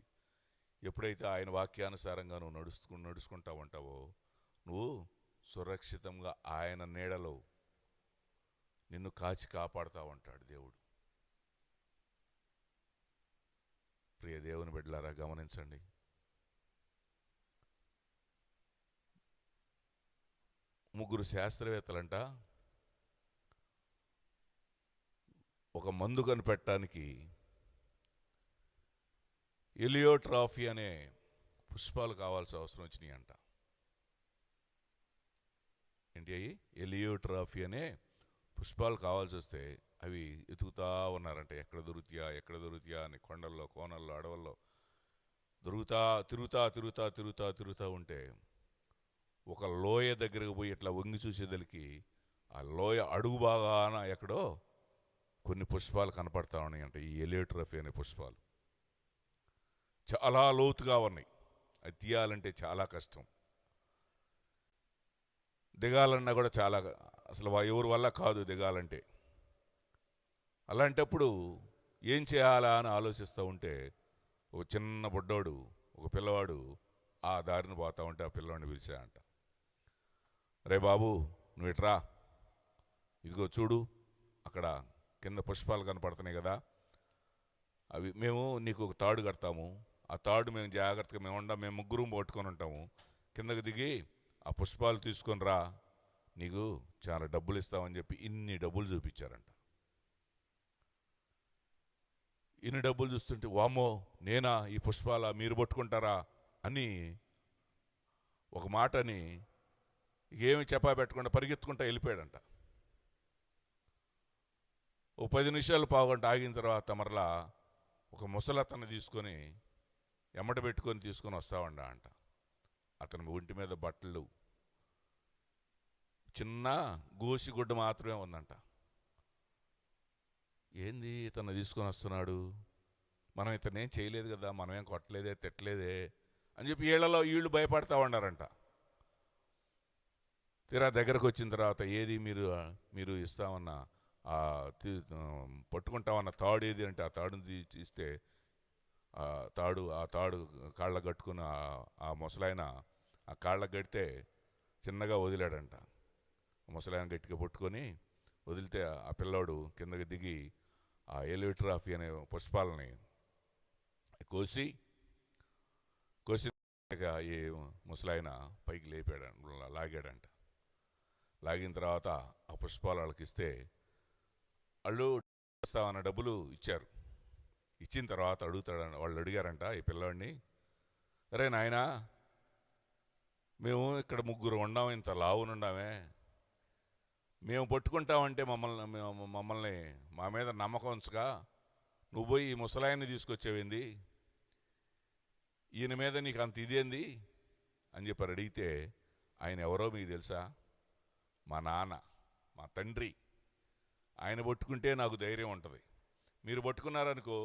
ఎప్పుడైతే ఆయన వాక్యానుసారంగా నువ్వు నడుచుకుంటా ఉంటావో నువ్వు సురక్షితంగా ఆయన నీడలో నిన్ను కాచి కాపాడుతూ ఉంటాడు దేవుడు. ప్రియ దేవుని బిడ్డలారా గమనించండి. ముగ్గురు శాస్త్రవేత్తలంట ఒక మందు కనిపెట్టడానికి ఎలియోట్రాఫీ అనే పుష్పాలు కావాల్సిన అవసరం వచ్చినాయి అంట. ఏంటి అవి? ఎలియోట్రాఫీ అనే పుష్పాలు కావాల్సి వస్తే అవి ఎతుకుతా ఉన్నారంట. ఎక్కడ దొరుకుతాయా అని కొండల్లో, కోనల్లో, అడవుల్లో తిరుగుతా ఉంటే ఒక లోయ దగ్గరకు పోయి ఇట్లా వంగి చూసేదలికి ఆ లోయ అడుగు బాగాన ఎక్కడో కొన్ని పుష్పాలు కనపడతా ఉన్నాయంట. ఈ ఎలియోట్రాఫీ అనే పుష్పాలు చాలా లోతుగా ఉన్నాయి. అది తీయాలంటే చాలా కష్టం, దిగాలన్నా కూడా చాలా, అసలు ఎవరి వల్ల కాదు దిగాలంటే. అలాంటప్పుడు ఏం చేయాలా అని ఆలోచిస్తూ ఉంటే ఒక చిన్న బుడ్డోడు, ఒక పిల్లవాడు ఆ దారిని పోతా ఉంటే ఆ పిల్లవాడిని పిలిచాడంట. రే బాబు, నువ్వు ఇట్రా, ఇదిగో చూడు అక్కడ కింద పుష్పాలు కనపడుతున్నాయి కదా, అవి మేము నీకు ఒక తాడు కడతాము, ఆ తాడు మేము జాగ్రత్తగా మేము ముగ్గురు పట్టుకొని ఉంటాము, కిందకు దిగి ఆ పుష్పాలు తీసుకొని రా, నీకు చాలా డబ్బులు ఇస్తామని చెప్పి ఇన్ని డబ్బులు చూపించారంట. ఇన్ని డబ్బులు చూస్తుంటే వామ్మో నేనా, ఈ పుష్పాల మీరు పట్టుకుంటారా అని ఒక మాటని ఏమి చెప్పా పెట్టకుండా పరిగెత్తుకుంటా వెళ్ళిపోయాడంట. ఓ 10 నిమిషాలు పావుగంట ఆగిన తర్వాత మరలా ఒక ముసలతను తీసుకొని ఎమ్మట పెట్టుకొని తీసుకొని వస్తావండా అంట. అతని ఒంటి మీద బట్టలు, చిన్న గోసిగుడ్డ మాత్రమే ఉందంట. ఏంది ఇతను తీసుకొని వస్తున్నాడు, మనం ఇతను ఏం చేయలేదు కదా, మనమేం కొట్టలేదే తిట్టలేదే అని చెప్పి వీళ్ళు భయపడతా ఉన్నారంట. తీరా దగ్గరకు వచ్చిన తర్వాత ఏది మీరు ఇస్తామన్న పట్టుకుంటామన్న తాడు ఏది అంటే ఆ తాడుని ఇస్తే ఆ తాడు కాళ్ళకు కట్టుకుని ఆ ముసలాయన ఆ కాళ్ళకు కడితే చిన్నగా వదిలాడంట. ముసలాయన గట్టిగా పట్టుకొని వదిలితే ఆ పిల్లోడు కిందకి దిగి ఆ ఎలియోట్రాఫీ అనే పుష్పాలని కోసి ఈ ముసలాయన పైకి లాగాడంట. లాగిన తర్వాత ఆ పుష్పాలు వాళ్ళకి ఇస్తే వాళ్ళు ఇస్తామన్న డబ్బులు ఇచ్చారు. ఇచ్చిన తర్వాత వాళ్ళు అడిగారంట ఈ పిల్లవాడిని, అరే నాయనా, మేము ఇక్కడ 3 ఉండాం, ఇంత లావునుండామే, మేము పట్టుకుంటామంటే మమ్మల్ని మా మీద నమ్మకం ఉంచగా నువ్వు పోయి ఈ ముసలాయన్ని తీసుకొచ్చేవింది, ఈయన మీద నీకు అంత ఇదేంది అని చెప్పి అడిగితే, ఆయన ఎవరో మీకు తెలుసా? మా నాన్న, మా తండ్రి. ఆయన పట్టుకుంటే నాకు ధైర్యం ఉంటుంది. మీరు పట్టుకున్నారనుకో,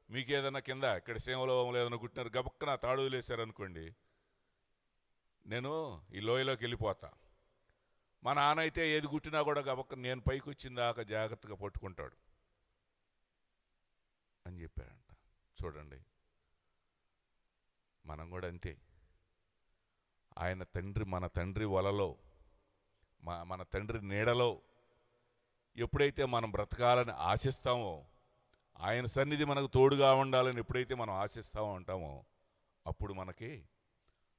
మీకు ఏదైనా కింద ఇక్కడ సీమలో ఏదైనా కుట్టినారు, గబక్కన తాడు వదిలేశారనుకోండి, నేను ఈ లోయలోకి వెళ్ళిపోతా. మా నాన్న అయితే ఏది కుట్టినా కూడా గబక్క నేను పైకి వచ్చిందాక జాగ్రత్తగా పట్టుకుంటాడు అని చెప్పారంట. చూడండి, మనం కూడా అంతే. ఆయన తండ్రి, మన తండ్రి వలలో, మన తండ్రి నీడలో ఎప్పుడైతే మనం బ్రతకాలని ఆశిస్తామో, ఆయన సన్నిధి మనకు తోడుగా ఉండాలని ఎప్పుడైతే మనం ఆశిస్తామో ఉంటామో, అప్పుడు మనకి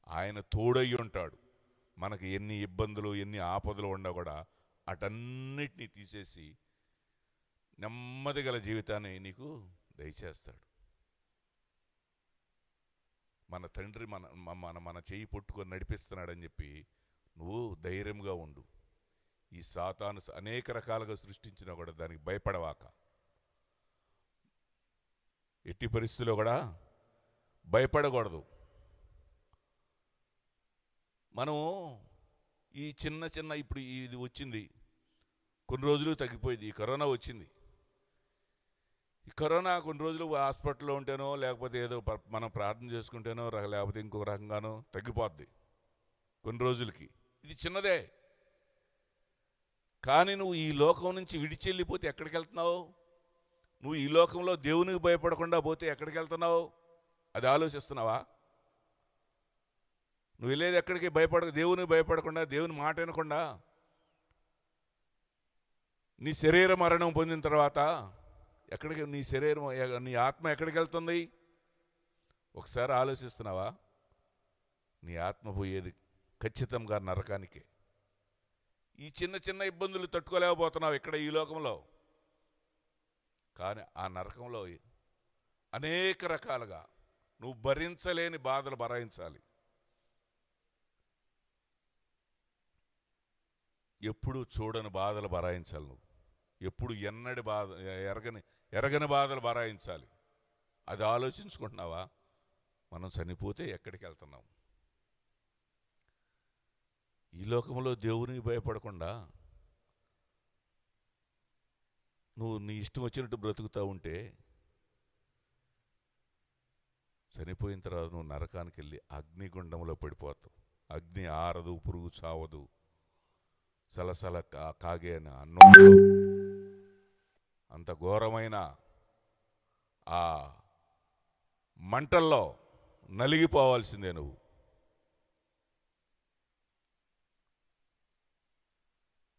ఆయన తోడయ్యి ఉంటాడు. మనకి ఎన్ని ఇబ్బందులు, ఎన్ని ఆపదలు ఉన్నా కూడా అటన్నిటినీ తీసేసి నెమ్మది గల జీవితాన్ని నీకు దయచేస్తాడు. మన తండ్రి మన చెయ్యి పట్టుకొని నడిపిస్తున్నాడని చెప్పి నువ్వు ధైర్యంగా ఉండు. ఈ సాతాను అనేక రకాలుగా సృష్టించినా కూడా దానికి భయపడవాక, ఎట్టి పరిస్థితుల్లో కూడా భయపడకూడదు. మనం ఈ చిన్న ఇప్పుడు ఇది వచ్చింది, కొన్ని రోజులు తగ్గిపోయింది. ఈ కరోనా వచ్చింది. ఈ కరోనా కొన్ని రోజులు హాస్పిటల్లో ఉంటేనో, లేకపోతే ఏదో మనం ప్రార్థన చేసుకుంటేనో, లేకపోతే ఇంకొక రకంగానో తగ్గిపోద్ది కొన్ని రోజులకి. ఇది చిన్నదే. కానీ నువ్వు ఈ లోకం నుంచి విడిచి వెళ్ళిపోతే ఎక్కడికి వెళ్తున్నావు? నువ్వు ఈ లోకంలో దేవునికి భయపడకుండా పోతే ఎక్కడికి వెళ్తున్నావు? అది ఆలోచిస్తున్నావా? నువ్వు వెళ్ళేది ఎక్కడికి? దేవునికి భయపడకుండా, దేవుని మాట వినకుండా, నీ శరీర మరణం పొందిన తర్వాత ఎక్కడికి నీ ఆత్మ ఎక్కడికి వెళ్తుంది? ఒకసారి ఆలోచిస్తున్నావా? నీ ఆత్మ పోయేది ఖచ్చితంగా నరకానికే. ఈ చిన్న ఇబ్బందులు తట్టుకోలేకపోతున్నావు ఇక్కడ ఈ లోకంలో. కానీ ఆ నరకంలో అనేక రకాలుగా నువ్వు భరించలేని బాధలు భరాయించాలి. ఎప్పుడు చూడని బాధలు భరాయించాలి. నువ్వు ఎప్పుడు ఎరగని బాధలు భరాయించాలి. అది ఆలోచించుకుంటున్నావా? మనం చనిపోతే ఎక్కడికి వెళ్తున్నాం? ఈ లోకంలో దేవునికి భయపడకుండా నువ్వు నీ ఇష్టం వచ్చినట్టు బ్రతుకుతూ ఉంటే, చనిపోయిన తర్వాత నువ్వు నరకానికి వెళ్ళి అగ్నిగుండంలో పడిపోతావు. అగ్ని ఆరదు, పురుగు చావదు, సలసల కాగే అన్నంలో అంత ఘోరమైన ఆ మంటల్లో నలిగిపోవాల్సిందే నువ్వు.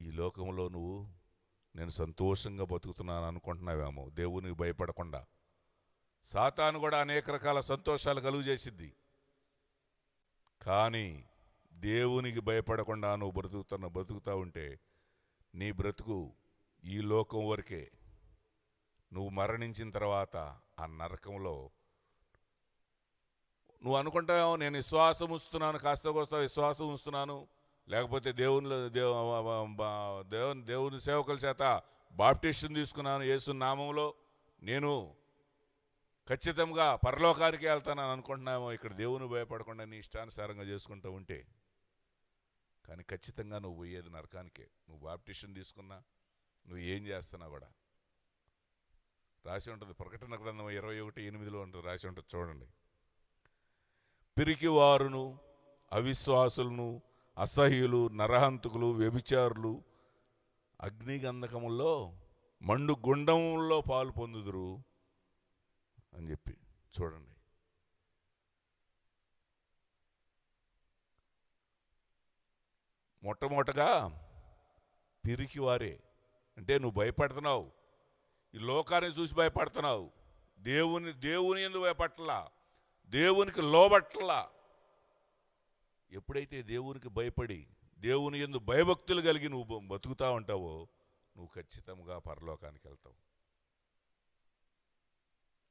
ఈ లోకంలో నువ్వు నేను సంతోషంగా బతుకుతున్నాను అనుకుంటున్నావేమో, దేవునికి భయపడకుండా. సాతాను కూడా అనేక రకాల సంతోషాలు కలుగు చేసిద్ది. కానీ దేవునికి భయపడకుండా నువ్వు బ్రతుకుతా ఉంటే నీ బ్రతుకు ఈ లోకం వరకే. నువ్వు మరణించిన తర్వాత ఆ నరకంలో నువ్వు అనుకుంటావు, నేను విశ్వాసం ఉంచుతున్నాను, కాస్త కోస్త విశ్వాసం ఉంచుతున్నాను, లేకపోతే దేవుని సేవకుల చేత బాప్టిషన్ తీసుకున్నాను, యేసు నామంలో నేను ఖచ్చితంగా పరలోకానికి వెళ్తానని అనుకుంటున్నామో. ఇక్కడ దేవుని భయపడకుండా నీ ఇష్టానుసారంగా చేసుకుంటూ ఉంటే, కానీ ఖచ్చితంగా నువ్వు పోయేది నరకానికే. నువ్వు బాప్టిషన్ తీసుకున్నా, నువ్వు ఏం చేస్తున్నా కూడా రాసి ఉంటుంది. ప్రకటన గ్రంథం 21:8 ఉంటుంది, రాసి ఉంటుంది. చూడండి, పిరికివారును, అవిశ్వాసులను, అసహ్యులు, నరహంతకులు, వ్యభిచారులు అగ్నిగంధకముల్లో మండు గుండంలో పాలు పొందుదురు అని చెప్పి. చూడండి, మొట్టమొదటగా పిరికివారే అంటే నువ్వు భయపడుతున్నావు, ఈ లోకాన్ని చూసి భయపడుతున్నావు, దేవుని ఎందుకు భయపడలా, దేవునికి లోబట్టలా. ఎప్పుడైతే దేవునికి భయపడి దేవుని యందు భయభక్తులు కలిగి నువ్వు బతుకుతా ఉంటావో, నువ్వు ఖచ్చితంగా పరలోకానికి వెళ్తావు.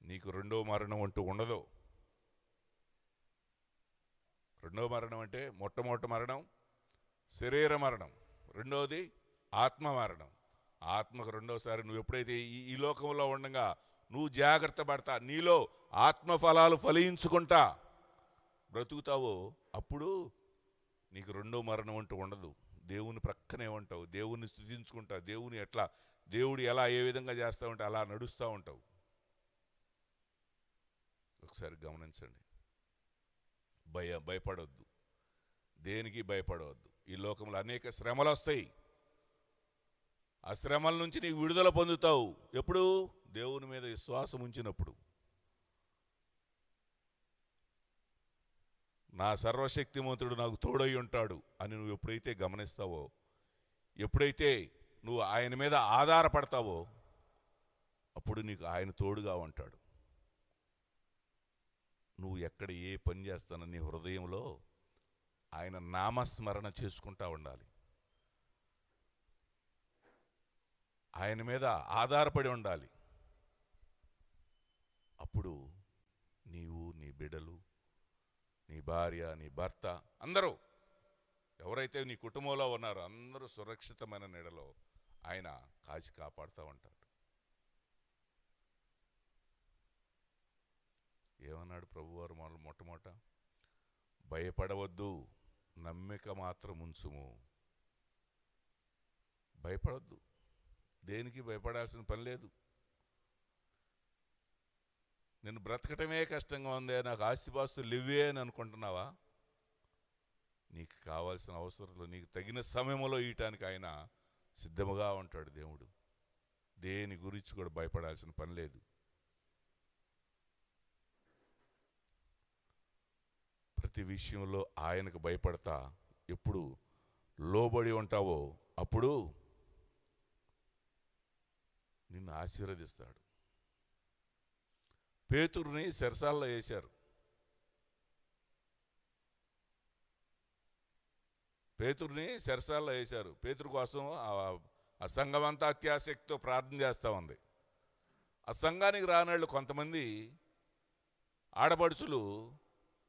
నీకు రెండో మరణం అంటూ ఉండదు. రెండో మరణం అంటే మొట్టమొదటి మరణం శరీర మరణం, రెండవది ఆత్మ మరణం. ఆత్మకు రెండోసారి నువ్వు ఎప్పుడైతే ఈ లోకంలో ఉండగా నువ్వు జాగ్రత్త పడతా, నీలో ఆత్మఫలాలు ఫలించుకుంటా బ్రతుకుతావో అప్పుడు నీకు రెండో మరణం అంటూ ఉండదు. దేవుని ప్రక్కనే ఉంటావు, దేవుని స్తుతించుకుంటా, దేవుడు ఎలా ఏ విధంగా చేస్తూ ఉంటే అలా నడుస్తూ ఉంటావు. ఒకసారి గమనించండి. భయపడవద్దు, దేనికి భయపడవద్దు. ఈ లోకంలో అనేక శ్రమలు వస్తాయి. ఆ శ్రమల నుంచి నీకు విడుదల పొందుతావు ఎప్పుడు? దేవుని మీద విశ్వాసం ఉంచినప్పుడు. నా సర్వశక్తిమంతుడు నాకు తోడై ఉంటాడు అని నువ్వు ఎప్పుడైతే గమనిస్తావో, ఎప్పుడైతే నువ్వు ఆయన మీద ఆధారపడతావో అప్పుడు నీకు ఆయన తోడుగా ఉంటాడు. నువ్వు ఎక్కడ ఏ పని చేస్తానో నీ హృదయంలో ఆయన నామస్మరణ చేసుకుంటా ఉండాలి. ఆయన మీద ఆధారపడి ఉండాలి. అప్పుడు నీవు, నీ బిడ్డలు, నీ భార్య, నీ భర్త, అందరూ ఎవరైతే నీ కుటుంబంలో ఉన్నారో అందరూ సురక్షితమైన నీడలో ఆయన కాచి కాపాడుతూ ఉంటాడు. ఏమన్నాడు ప్రభువారు మొట్టమొదట? భయపడవద్దు, నమ్మిక మాత్రం ఉంచుము. భయపడవద్దు, దేనికి భయపడాల్సిన పని లేదు. నేను బ్రతకటమే కష్టంగా ఉందే, నాకు ఆస్తిపాస్తులు ఇవ్వే అని అనుకుంటున్నావా? నీకు కావాల్సిన అవసరంలో నీకు తగిన సమయంలో ఇయటానికి ఆయన సిద్ధముగా ఉంటాడు దేవుడు. దేని గురించి కూడా భయపడాల్సిన పని లేదు. ప్రతి విషయంలో ఆయనకు భయపడతా ఎప్పుడు లోబడి ఉంటావో అప్పుడు నిన్ను ఆశీర్వదిస్తాడు. పేతురుని చెరసాల్లో వేశారు. పేతురు కోసం ఆ సంఘం అంతా అత్యాసక్తితో ప్రార్థన చేస్తూ ఉంది. ఆ సంఘానికి రానాళ్ళు కొంతమంది ఆడపడుచులు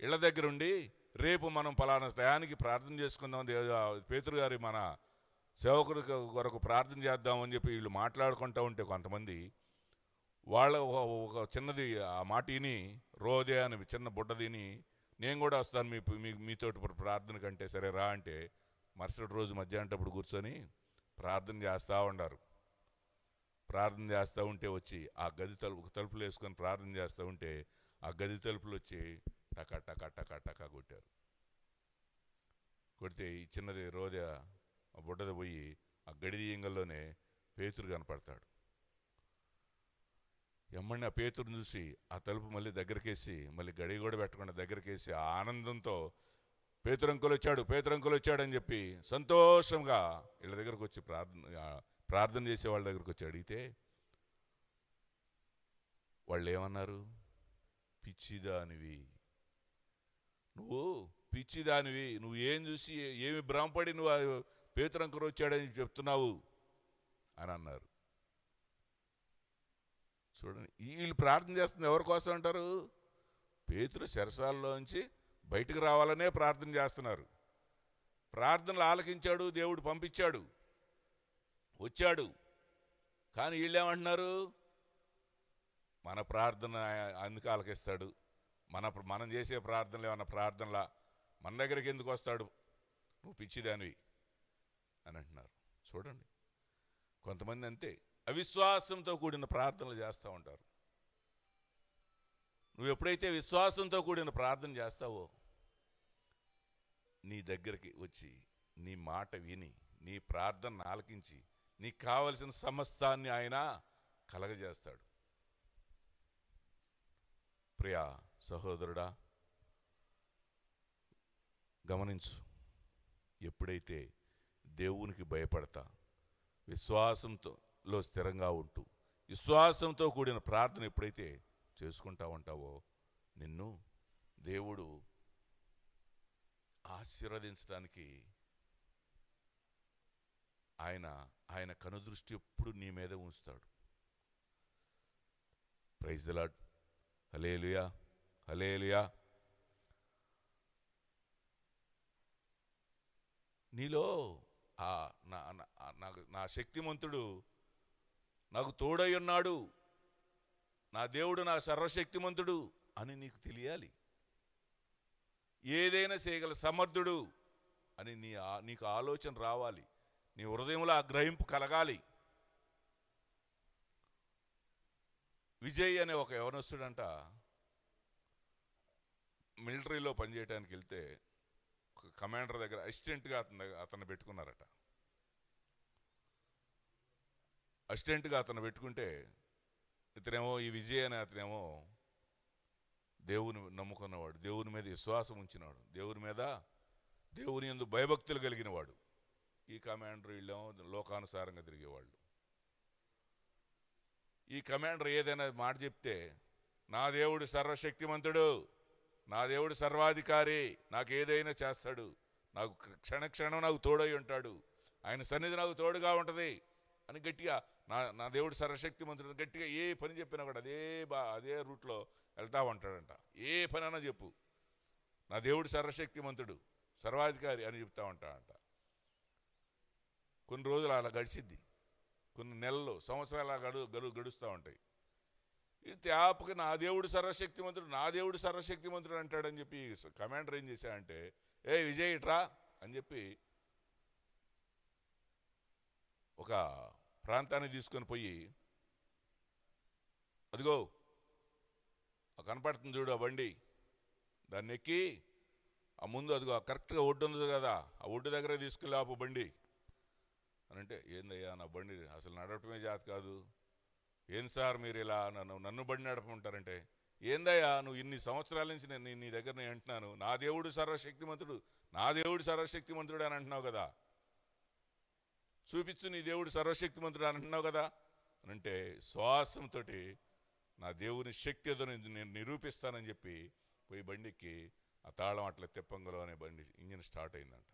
ఇళ్ల దగ్గరుండి, రేపు మనం పలానా టయానికి ప్రార్థన చేసుకుందాం, పేతురు గారి మన సేవకుడి కొరకు ప్రార్థన చేద్దామని చెప్పి వీళ్ళు మాట్లాడుకుంటూ ఉంటే కొంతమంది వాళ్ళ ఒక చిన్నది ఆ మాటిని రోదే అని చిన్న బుడ్డదిని, నేను కూడా వస్తాను మీతోటి ప్రార్థన కంటే, సరే రా అంటే మరుసటి రోజు మధ్యాహ్నప్పుడు కూర్చొని ప్రార్థన చేస్తూ ఉండారు. ప్రార్థన చేస్తూ ఉంటే వచ్చి ఆ గది తలుపులు వేసుకొని ప్రార్థన చేస్తూ ఉంటే ఆ గది తలుపులు వచ్చి టకా టకా టకా టకా కొట్టారు. కొడితే ఈ చిన్నది రోజా ఆ బుడ్డది పోయి ఆ గడిదీయంగల్లోనే పేతురు కనపడతాడు. ఎమ్మడిని ఆ పేతురుని చూసి ఆ తలుపు మళ్ళీ దగ్గరకేసి, మళ్ళీ గడి కూడా పెట్టకుండా దగ్గరకేసి ఆ ఆనందంతో పేతురంకులు వచ్చాడు అని చెప్పి సంతోషంగా వీళ్ళ దగ్గరకు వచ్చి ప్రార్థన చేసే వాళ్ళ దగ్గరకు వచ్చి అడిగితే వాళ్ళు ఏమన్నారు? పిచ్చిదానివి, నువ్వు ఏం చూసి ఏమి భ్రమపడి నువ్వు పేతురంకులు వచ్చాడని చెప్తున్నావు అని అన్నారు. చూడండి, వీళ్ళు ప్రార్థన చేస్తుంది ఎవరి కోసం అంటారు? పేతురు చెరసాలలోంచి బయటకు రావాలనే ప్రార్థన చేస్తున్నారు. ప్రార్థనలు ఆలకించాడు, దేవుడు పంపించాడు, వచ్చాడు. కానీ వీళ్ళేమంటున్నారు? మన ప్రార్థన అందుకు ఆలకిస్తాడు, మనం చేసే ప్రార్థనలు ఏమన్నా ప్రార్థనలా, మన దగ్గరికి ఎందుకు వస్తాడు, నువ్వు పిచ్చిదానివి అని అంటున్నారు. చూడండి, కొంతమంది అంతే అవిశ్వాసంతో కూడిన ప్రార్థనలు చేస్తూ ఉంటారు. నువ్వు ఎప్పుడైతే విశ్వాసంతో కూడిన ప్రార్థన చేస్తావో నీ దగ్గరికి వచ్చి నీ మాట విని నీ ప్రార్థన ఆలకించి నీకు కావలసిన సమస్తాన్ని ఆయన కలగజేస్తాడు. ప్రియా సహోదరుడా, గమనించు, ఎప్పుడైతే దేవునికి భయపడతా విశ్వాసంతో స్థిరంగా ఉంటూ విశ్వాసంతో కూడిన ప్రార్థన ఎప్పుడైతే చేసుకుంటా ఉంటావో నిన్ను దేవుడు ఆశీర్వదించడానికి ఆయన ఆయన కనుదృష్టి ఎప్పుడు నీ మీద ఉంచుతాడు. Praise the Lord. Hallelujah, hallelujah. నీలో నా శక్తిమంతుడు నాకు తోడై ఉన్నాడు, నా దేవుడు నా సర్వశక్తిమంతుడు అని నీకు తెలియాలి. ఏదైనా చేయగల సమర్థుడు అని నీకు ఆలోచన రావాలి. నీ హృదయంలో ఆ గ్రహింపు కలగాలి. విజయ్ అనే ఒక యవనస్తుడంట మిలిటరీలో పనిచేయడానికి వెళ్తే ఒక కమాండర్ దగ్గర అసిస్టెంట్గా అతను పెట్టుకున్నారట. అసిస్టెంట్గా అతను పెట్టుకుంటే ఇతనేమో ఈ విజయ్ అనే అతనేమో దేవుని నమ్ముకున్నవాడు, దేవుని మీద విశ్వాసం ఉంచినవాడు, దేవుని యందు భయభక్తులు కలిగినవాడు. ఈ కమాండర్ వీళ్ళేమో లోకానుసారంగా తిరిగేవాళ్ళు. ఈ కమాండర్ ఏదైనా మాట చెప్తే నా దేవుడు సర్వశక్తిమంతుడు, నా దేవుడు సర్వాధికారి, నాకు ఏదైనా చేస్తాడు, నాకు క్షణక్షణం నాకు తోడై ఉంటాడు, ఆయన సన్నిధి నాకు తోడుగా ఉంటుంది అని గట్టిగా నా దేవుడు సర్వశక్తిమంతుడు గట్టిగా ఏ పని చెప్పినా కూడా అదే రూట్లో వెళ్తా ఉంటాడంట. ఏ పనైనా చెప్పు, నా దేవుడు సర్వశక్తిమంతుడు సర్వాధికారి అని చెప్తా ఉంటాడంట. కొన్ని రోజులు అలా గడిచిద్ది, కొన్ని నెలలు సంవత్సరాలు గడుస్తూ ఉంటాయి. ఇది తేపకి నా దేవుడు సర్వశక్తిమంతుడు అంటాడని చెప్పి కమాండర్ ఏం చేశాడంటే, ఏ విజయ్ ఇట్రా అని చెప్పి ఒక ప్రాంతాన్ని తీసుకొని పోయి, అదిగో కనపడుతుంది చూడు ఆ బండి, దాన్ని ఎక్కి ఆ ముందు అదిగో కరెక్ట్గా ఒడ్డు ఉంది కదా, ఆ ఒడ్డు దగ్గర తీసుకెళ్ళి ఆపు బండి అని అంటే, ఏందయ్యా నా బండి అసలు నడవటమే జాతి కాదు, ఏం సార్ మీరు ఇలా నన్ను బండి నడపమంటారంటే, ఏందయ్యా నువ్వు ఇన్ని సంవత్సరాల నుంచి నేను నీ దగ్గర నేను అంటున్నాను నా దేవుడు సర్వశక్తిమంతుడు అని అంటున్నావు కదా, చూపించు నీ దేవుడు సర్వశక్తిమంతుడు అని అంటున్నావు కదా అని అంటే, శ్వాసంతో నా దేవుని శక్తి ఏదో నేను నిరూపిస్తానని చెప్పి పోయి బండికి ఆ తాళం అట్లా తెప్పంగలో అనే బండి ఇంజిన్ స్టార్ట్ అయిందంట.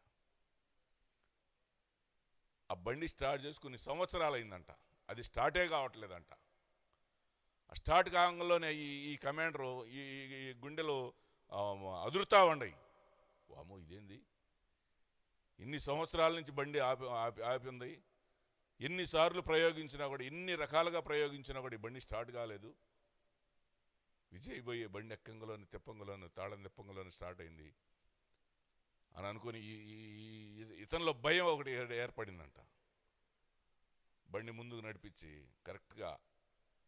ఆ బండి స్టార్ట్ చేసి కొన్ని సంవత్సరాలు అయిందంట, అది స్టార్టే కావట్లేదంట. ఆ స్టార్ట్ కాగంలోనే ఈ కమాండరు ఈ గుండెలో అదురుతా ఉండయి. వామో ఇదేంది, ఇన్ని సంవత్సరాల నుంచి బండి ఆపి ఉంది, ఎన్నిసార్లు ప్రయోగించినా కూడా ఎన్ని రకాలుగా ప్రయోగించినా కూడా ఈ బండి స్టార్ట్ కాలేదు. విజయ్ పోయే బండి ఎక్కంగలోని తెప్పంగలోని తాళం తెప్పంగలోని స్టార్ట్ అయింది అని అనుకుని ఇతనిలో భయం ఒకటి ఏర్పడిందంట. బండి ముందుకు నడిపించి కరెక్ట్గా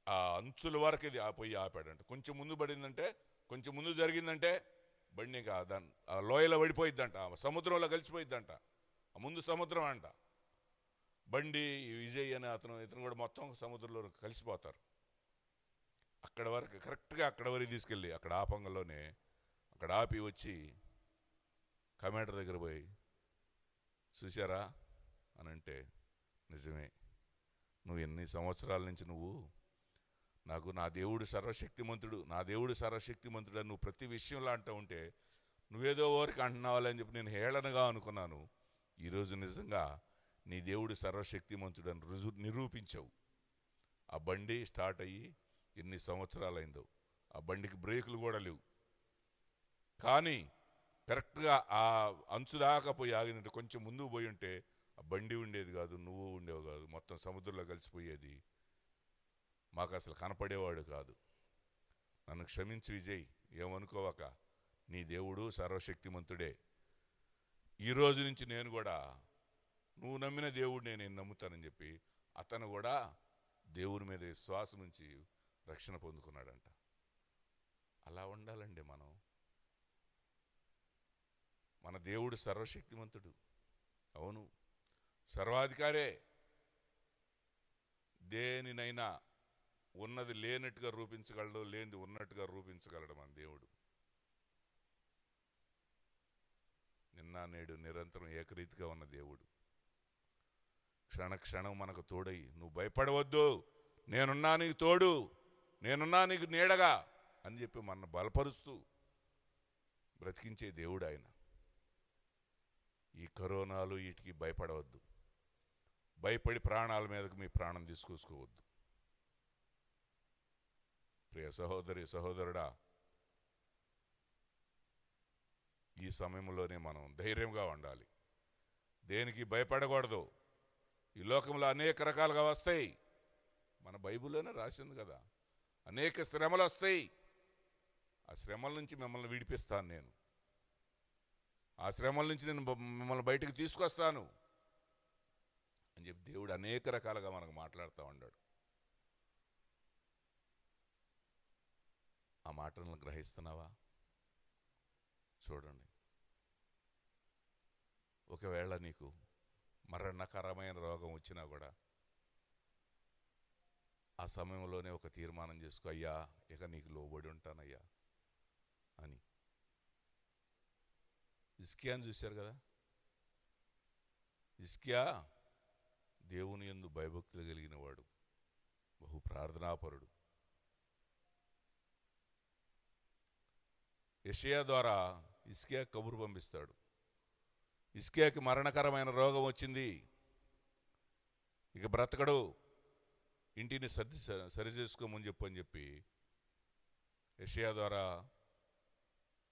ఆ అంచుల వరకు ఇది పోయి ఆపాడంట. కొంచెం ముందు పడిందంటే, కొంచెం ముందు జరిగిందంటే బండి ఇంకా ఆ లోయలో పడిపోయిద్దంట, సముద్రంలో కలిసిపోయిద్దంట. ఆ ముందు సముద్రం అంట. బండి విజయ్ అనే ఇతను కూడా మొత్తం సముద్రంలో కలిసిపోతారు. అక్కడ వరకు కరెక్ట్గా అక్కడ వరకు తీసుకెళ్ళి అక్కడ ఆపంగంలోనే అక్కడ ఆపి వచ్చి కమాండర్ దగ్గర పోయి, చూశారా అని అంటే, నిజమే, నువ్వు ఎన్ని సంవత్సరాల నుంచి నాకు నా దేవుడు సర్వశక్తిమంతుడు అని నువ్వు ప్రతి విషయంలో అంటూ ఉంటే నువ్వేదో ఓరికి అంటున్నావాలి అని చెప్పి నేను హేళనగా అనుకున్నాను. ఈరోజు నిజంగా నీ దేవుడు సర్వశక్తిమంతుడు అని నిరూపించావు. ఆ బండి స్టార్ట్ అయ్యి ఎన్ని సంవత్సరాలైందో, ఆ బండికి బ్రేకులు కూడా లేవు, కానీ కరెక్ట్గా ఆ అంచు దాకా పోయి ఆగిందంటే, కొంచెం ముందుకు పోయి ఉంటే ఆ బండి ఉండేది కాదు, నువ్వు ఉండేవి కాదు, మొత్తం సముద్రంలో కలిసిపోయేది, మాకు అసలు కనపడేవాడు కాదు. నన్ను క్షమించు విజయ్, ఏమనుకోవాక, నీ దేవుడు సర్వశక్తిమంతుడే. ఈరోజు నుంచి నేను కూడా నువ్వు నమ్మిన దేవుడిని నేను నమ్ముతానని చెప్పి అతను కూడా దేవుని మీద విశ్వాసం ఉంచి రక్షణ పొందుకున్నాడంట. అలా ఉండాలండి మనం. మన దేవుడు సర్వశక్తిమంతుడు, అవును, సర్వాధికారే. దేనినైనా ఉన్నది లేనట్టుగా రూపించగలడు, లేనిది ఉన్నట్టుగా రూపించగలడు మన దేవుడు. నిన్న నేడు నిరంతరం ఏకరీతిగా ఉన్న దేవుడు. క్షణక్షణం మనకు తోడై, నువ్వు భయపడవద్దు, నేనున్నా నీకు తోడు, నేనున్నా నీకు నీడగా అని చెప్పి మన బలపరుస్తూ బ్రతికించే దేవుడు ఆయన. ఈ కరోనాలు వీటికి భయపడవద్దు. భయపడి ప్రాణాల మీదకు మీ ప్రాణం తీసుకొచ్చుకోవద్దు. ప్రియ సహోదరి సహోదరుడా, ఈ సమయంలోనే మనం ధైర్యంగా ఉండాలి. దేనికి భయపడకూడదు. ఈ లోకంలో అనేక రకాలుగా వస్తాయి. మన బైబిల్లోనే రాసింది కదా, అనేక శ్రమలు వస్తాయి. ఆ శ్రమల నుంచి మిమ్మల్ని విడిపిస్తాను నేను. ఆ శ్రమల నుంచి నేను మిమ్మల్ని బయటకు తీసుకొస్తాను అని చెప్పి దేవుడు అనేక రకాలుగా మనకు మాట్లాడుతూ ఉన్నాడు. ఆ మాటలను గ్రహిస్తున్నావా? చూడండి, ఒకవేళ నీకు మరణకరమైన రోగం వచ్చినా కూడా ఆ సమయంలోనే ఒక తీర్మానం చేసుకో, అయ్యా ఇక నీకు లోబడి ఉంటానయ్యా అని. హిజ్కియాని చూశారు కదా, హిజ్కియా దేవుని యందు భయభక్తులు కలిగిన వాడు, బహు ప్రార్థనాపరుడు. యెషయా ద్వారా హిజ్కియా కబురు పంపిస్తాడు. హిజ్కియాకి మరణకరమైన రోగం వచ్చింది, ఇక బ్రతకడు, ఇంటిని సరి చేసుకోమని చెప్పని చెప్పి యెషయా ద్వారా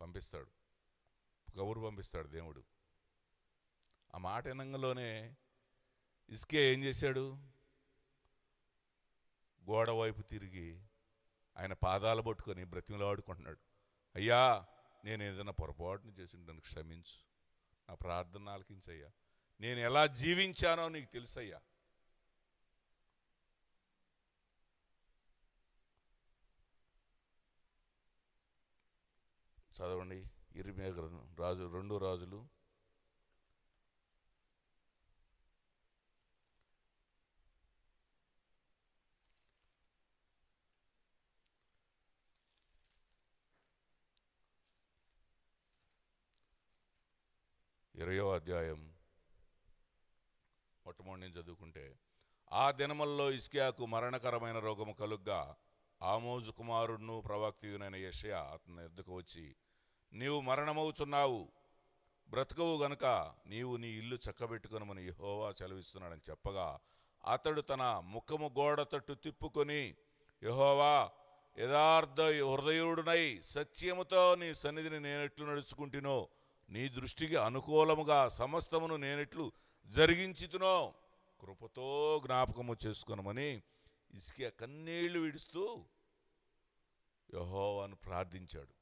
పంపిస్తాడు, కబురు పంపిస్తాడు దేవుడు. ఆ మాట వినంగానే హిజ్కియా ఏం చేశాడు? గోడ వైపు తిరిగి ఆయన పాదాలు పట్టుకొని బ్రతిమలాడుకుంటున్నాడు, అయ్యా నేను ఏదైనా పొరపాటును చేసి నన్ను క్షమించు, నా ప్రార్థన ఆలకించయ్యా, నేను ఎలా జీవించానో నీకు తెలుసయ్యా. చదవండి ఇర్మియా గ్రంథం, 2 రాజులు 20వ అధ్యాయం మొట్టమొదటి నుంచి చదువుకుంటే, ఆ దినముల్లో హిజ్కియాకు మరణకరమైన రోగము కలుగ్గా ఆమోజు కుమారుడును ప్రవక్తయునైన యెషయా అతని యొద్దకు వచ్చి, నీవు మరణమవుచున్నావు, బ్రతుకవు గనుక నీవు నీ ఇల్లు చక్కబెట్టుకొనమని యెహోవా సెలవిస్తున్నాడని చెప్పగా, అతడు తన ముఖము గోడ తట్టు తిప్పుకొని, యెహోవా యథార్థ హృదయుడునై సత్యముతో నీ సన్నిధిని నేనెట్లు నడుచుకుంటునో, నీ దృష్టికి అనుకూలముగా సమస్తమును నేనెట్లు జరిగించుతునో కృపతో జ్ఞాపకము చేసుకొనమని హిజ్కియా కన్నీళ్లు విడుస్తూ యెహోవాను ప్రార్థించాడు.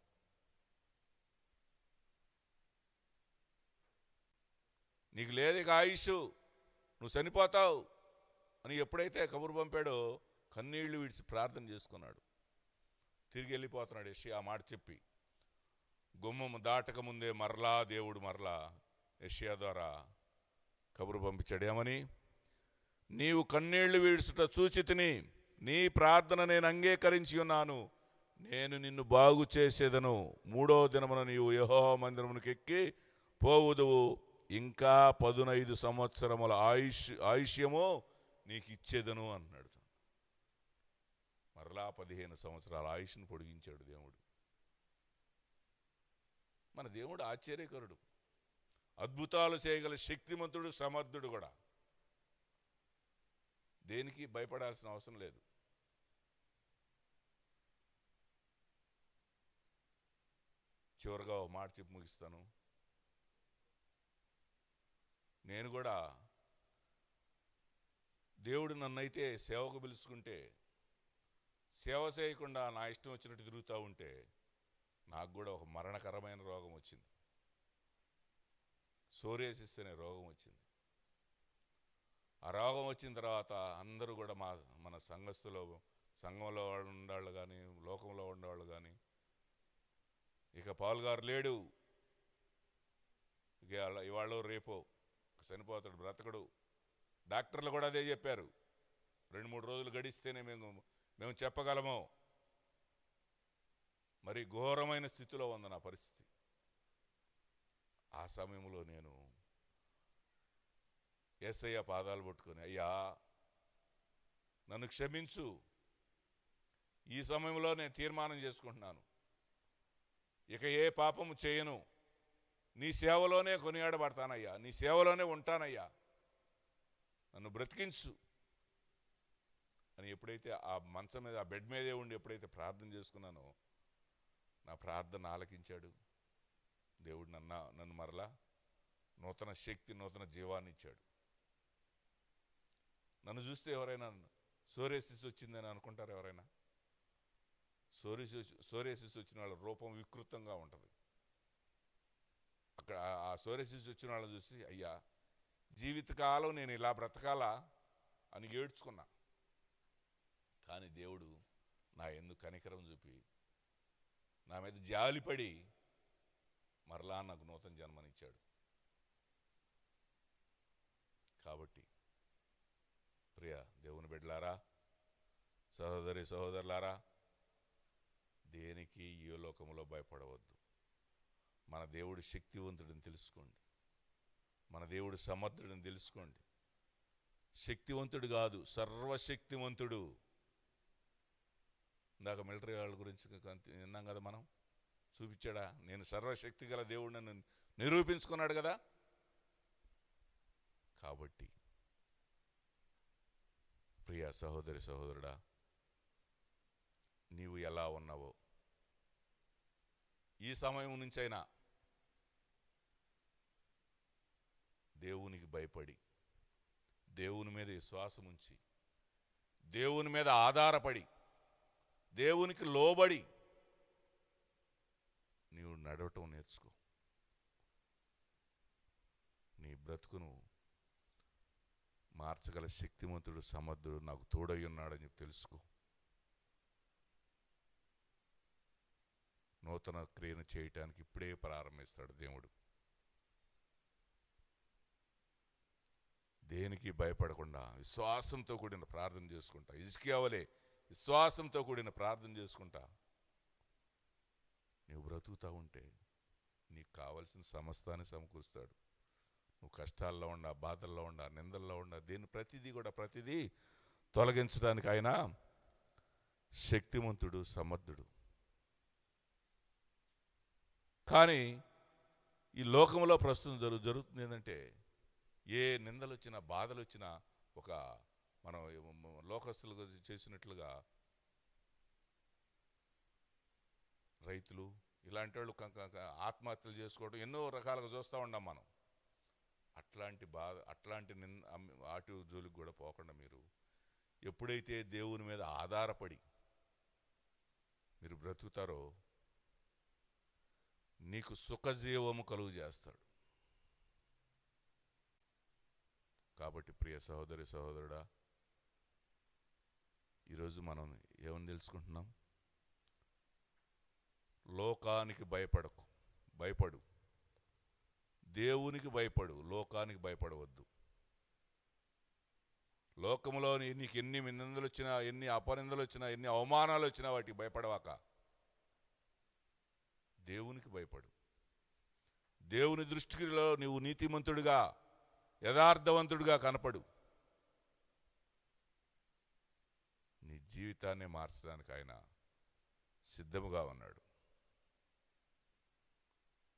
నీకు లేదు ఇక ఆయుష్, నువ్వు చనిపోతావు అని ఎప్పుడైతే కబురు పంపాడో కన్నీళ్లు విడిచి ప్రార్థన చేసుకున్నాడు. తిరిగి వెళ్ళిపోతున్నాడు యెషయా ఆ మాట చెప్పి. గుమ్మము దాటక ముందే మరలా దేవుడు యెషయా ద్వారా కబురు పంపించాడు, ఏమని? నీవు కన్నీళ్లు విడుచుట చూచి తిని, నీ ప్రార్థన నేను అంగీకరించి ఉన్నాను, నేను నిన్ను బాగు చేసేదను, 3వ దినమున నీవు యెహోవా మందిరమునకు ఎక్కి పోవుదువు, ఇంకా 15 సంవత్సరముల ఆయుష్యము నీకు ఇచ్చేదను అన్నాడు. మరలా 15 సంవత్సరాల ఆయుష్ను పొడిగించాడు దేవుడు. మన దేవుడు ఆశ్చర్యకరుడు, అద్భుతాలు చేయగల శక్తిమంతుడు, సమర్థుడు కూడా. దేనికి భయపడాల్సిన అవసరం లేదు. చివరిగా ఒక మాట చెప్పి ముగిస్తాను. నేను కూడా దేవుడు నన్నైతే సేవకు పిలుచుకుంటే సేవ చేయకుండా నా ఇష్టం వచ్చినట్టు తిరుగుతూ ఉంటే నాకు కూడా ఒక మరణకరమైన రోగం వచ్చింది. సోరియాసిస్ అనే రోగం వచ్చింది. ఆ రోగం వచ్చిన తర్వాత అందరూ కూడా మన సంఘంలో ఉండేవాళ్ళు కానీ, లోకంలో ఉండేవాళ్ళు కానీ, ఇక పాల్ గారు లేడు, ఇక ఇవాళ రేపో చనిపోతాడు, బ్రతకడు. డాక్టర్లు కూడా అదే చెప్పారు. 2-3 రోజులు గడిస్తేనే మేము చెప్పగలము. మరి ఘోరమైన స్థితిలో ఉంది నా పరిస్థితి. ఆ సమయంలో నేను యేసయ్య పాదాలు పట్టుకొని, అయ్యా నన్ను క్షమించు, ఈ సమయంలో నేను తీర్మానం చేసుకుంటున్నాను, ఇక ఏ పాపము చేయను, నీ సేవలోనే కొనియాడబడతానయ్యా, నీ సేవలోనే ఉంటానయ్యా నన్ను బ్రతికించు అని ఎప్పుడైతే ఆ మంచం మీద, ఆ బెడ్ మీదే ఉండి ఎప్పుడైతే ప్రార్థన చేసుకున్నానో, నా ప్రార్థన ఆలకించాడు దేవుడు. నన్ను మరలా నూతన శక్తి, నూతన జీవాన్ని ఇచ్చాడు. నన్ను చూస్తే ఎవరైనా సోరేసిస్ వచ్చిందని అనుకుంటారు? ఎవరైనా సోరేసిస్ వచ్చిన వాళ్ళ రూపం వికృతంగా ఉంటుంది. అక్కడ ఆ సోరేసిస్ వచ్చిన వాళ్ళని చూసి, అయ్యా జీవితకాలం నేను ఇలా బ్రతకాలా అని ఏడ్చుకున్నా. కానీ దేవుడు నా యందు కనికరం చూపి, నా మీద జాలిపడి మరలా నాకు నూతన జన్మనిచ్చాడు. కాబట్టి ప్రియ దేవుని బిడ్డలారా, సహోదరి సహోదరులారా, దేనికి ఈ లోకంలో భయపడవద్దు. మన దేవుడు శక్తివంతుడిని తెలుసుకోండి. మన దేవుడు సమర్థుడిని తెలుసుకోండి. శక్తివంతుడు కాదు, సర్వశక్తివంతుడు. ఇందాక మిలిటరీ వాళ్ళ గురించి విన్నాం కదా, మనం చూపించాడా? నేను సర్వశక్తి గల దేవుడు నన్ను నిరూపించుకున్నాడు కదా. కాబట్టి ప్రియ సహోదరి సహోదరుడా, నీవు ఎలా ఉన్నావో ఈ సమయం నుంచైనా దేవునికి భయపడి, దేవుని మీద విశ్వాసం ఉంచి, దేవుని మీద ఆధారపడి, దేవునికి లోబడి నీవు నడవటం నేర్చుకో. నీ బ్రతుకును మార్చగల శక్తిమంతుడు, సమర్థుడు నాకు తోడై ఉన్నాడని చెప్పి తెలుసుకో. నూతన క్రియను చేయటానికి ఇప్పుడే ప్రారంభిస్తాడు దేవుడు. దేనికి భయపడకుండా విశ్వాసంతో కూడిన ప్రార్థన చేసుకుంటా, హిజ్కియావలే విశ్వాసంతో కూడిన ప్రార్థన చేసుకుంటా నువ్వు బ్రతుకుతూ ఉంటే నీకు కావలసిన సమస్తాన్ని సమకూరుస్తాడు. నువ్వు కష్టాల్లో ఉండా, బాధల్లో ఉండా, నిందల్లో ఉండా, ప్రతిదీ తొలగించడానికి ఆయన శక్తిమంతుడు, సమర్థుడు. కానీ ఈ లోకంలో ప్రస్తుతం జరుగుతుంది ఏంటంటే, ఏ నిందలు వచ్చినా, బాధలు వచ్చినా, ఒక మనం లోకస్తులుగా చేసినట్లుగా రైతులు ఇలాంటి వాళ్ళు ఆత్మహత్యలు చేసుకోవడం ఎన్నో రకాలుగా చూస్తూ ఉన్నాం మనం. అట్లాంటి ఆటు జోలికి కూడా పోకుండా మీరు ఎప్పుడైతే దేవుని మీద ఆధారపడి మీరు బ్రతుకుతారో నీకు సుఖజీవము కలుగు చేస్తాడు. కాబట్టి ప్రియ సహోదరి సహోదరుడా, ఈరోజు మనం ఏమని తెలుసుకుంటున్నాం? లోకానికి భయపడు, దేవునికి భయపడు, లోకానికి భయపడవద్దు. లోకంలో నీకు ఎన్ని నిందలు వచ్చినా, ఎన్ని అపనిందలు వచ్చినా, ఎన్ని అవమానాలు వచ్చినా వాటికి భయపడవాక దేవునికి భయపడు. దేవుని దృష్టిలో నీవు నీతిమంతుడిగా, యథార్థవంతుడిగా కనపడు. నీ జీవితాన్ని మార్చడానికి ఆయన సిద్ధముగా ఉన్నాడు.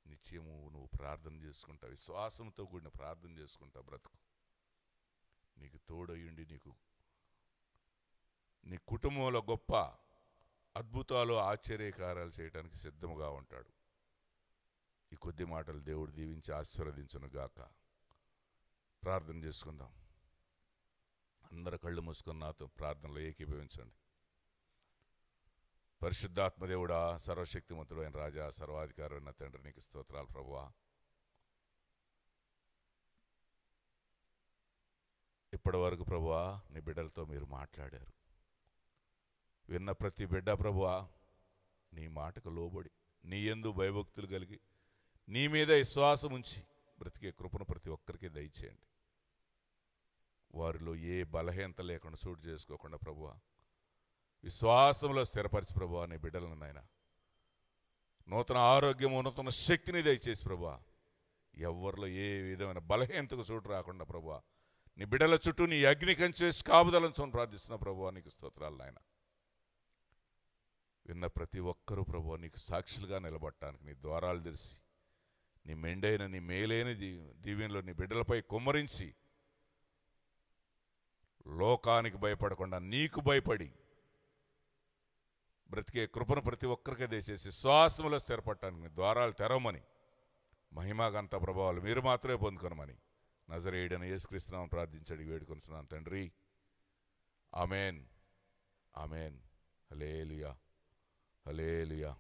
నిత్యము నువ్వు ప్రార్థన చేసుకుంటా, విశ్వాసంతో కూడిన ప్రార్థన చేసుకుంటా బ్రతుకు. నీకు తోడయ్యుండి నీ కుటుంబంలో గొప్ప అద్భుతాలు, ఆశ్చర్యకార్యాలు చేయడానికి సిద్ధముగా ఉంటాడు. ఈ కొద్ది మాటలు దేవుడు దీవించి ఆశీర్వదించును గాక. ప్రార్థన చేసుకుందాం. అందరు కళ్ళు మూసుకొని నాతో ప్రార్థనలో ఏకీభవించండి. పరిశుద్ధాత్మదేవుడా, సర్వశక్తిమంతుడు అయిన రాజా, సర్వాధికారి అయిన తండ్రి, నీకు స్తోత్రాలు ప్రభువా. ఇప్పటి వరకు ప్రభువా నీ బిడ్డలతో మీరు మాట్లాడారు. విన్న ప్రతి బిడ్డ ప్రభువా నీ మాటకు లోబడి, నీ యందు భయభక్తులు కలిగి, నీ మీద విశ్వాసం ఉంచి బ్రతికే కృపను ప్రతి ఒక్కరికి దయచేయండి. వారిలో ఏ బలహీనత లేకుండా చోటు చేసుకోకుండా ప్రభువా విశ్వాసంలో స్థిరపరిచి ప్రభువా నీ బిడ్డలను నాయన నూతన ఆరోగ్యము, నూతన శక్తిని దయచేసి ప్రభువా ఎవరిలో ఏ విధమైన బలహీనతకు చోటు రాకుండా ప్రభువా నీ బిడ్డల చుట్టూ నీ అగ్ని కంచేసి కాపుదలను ప్రార్థిస్తున్న ప్రభువా నీకు స్తోత్రాలు నాయన. విన్న ప్రతి ఒక్కరూ ప్రభువా నీకు సాక్షులుగా నిలబడటానికి నీ ద్వారాలు తెరిచి, నీ మెండైన నీ మేలైన దీవెనలో నీ బిడ్డలపై కుమ్మరించి లోకానికి భయపడకుండా నీకు భయపడి బ్రతికే కృపను ప్రతి ఒక్కరికి దయచేసి శ్వాసములో స్థిరపడటానికి ద్వారాలు తెరవమని, మహిమాగంత ప్రభావాలు మీరు మాత్రమే పొందుకొనమని నజరేయుడైన యేసుక్రీస్తునామమున ప్రార్థించడి వేడుకొనుచున్నాను తండ్రి. ఆమేన్, ఆమేన్. హల్లెలూయా, హల్లెలూయా.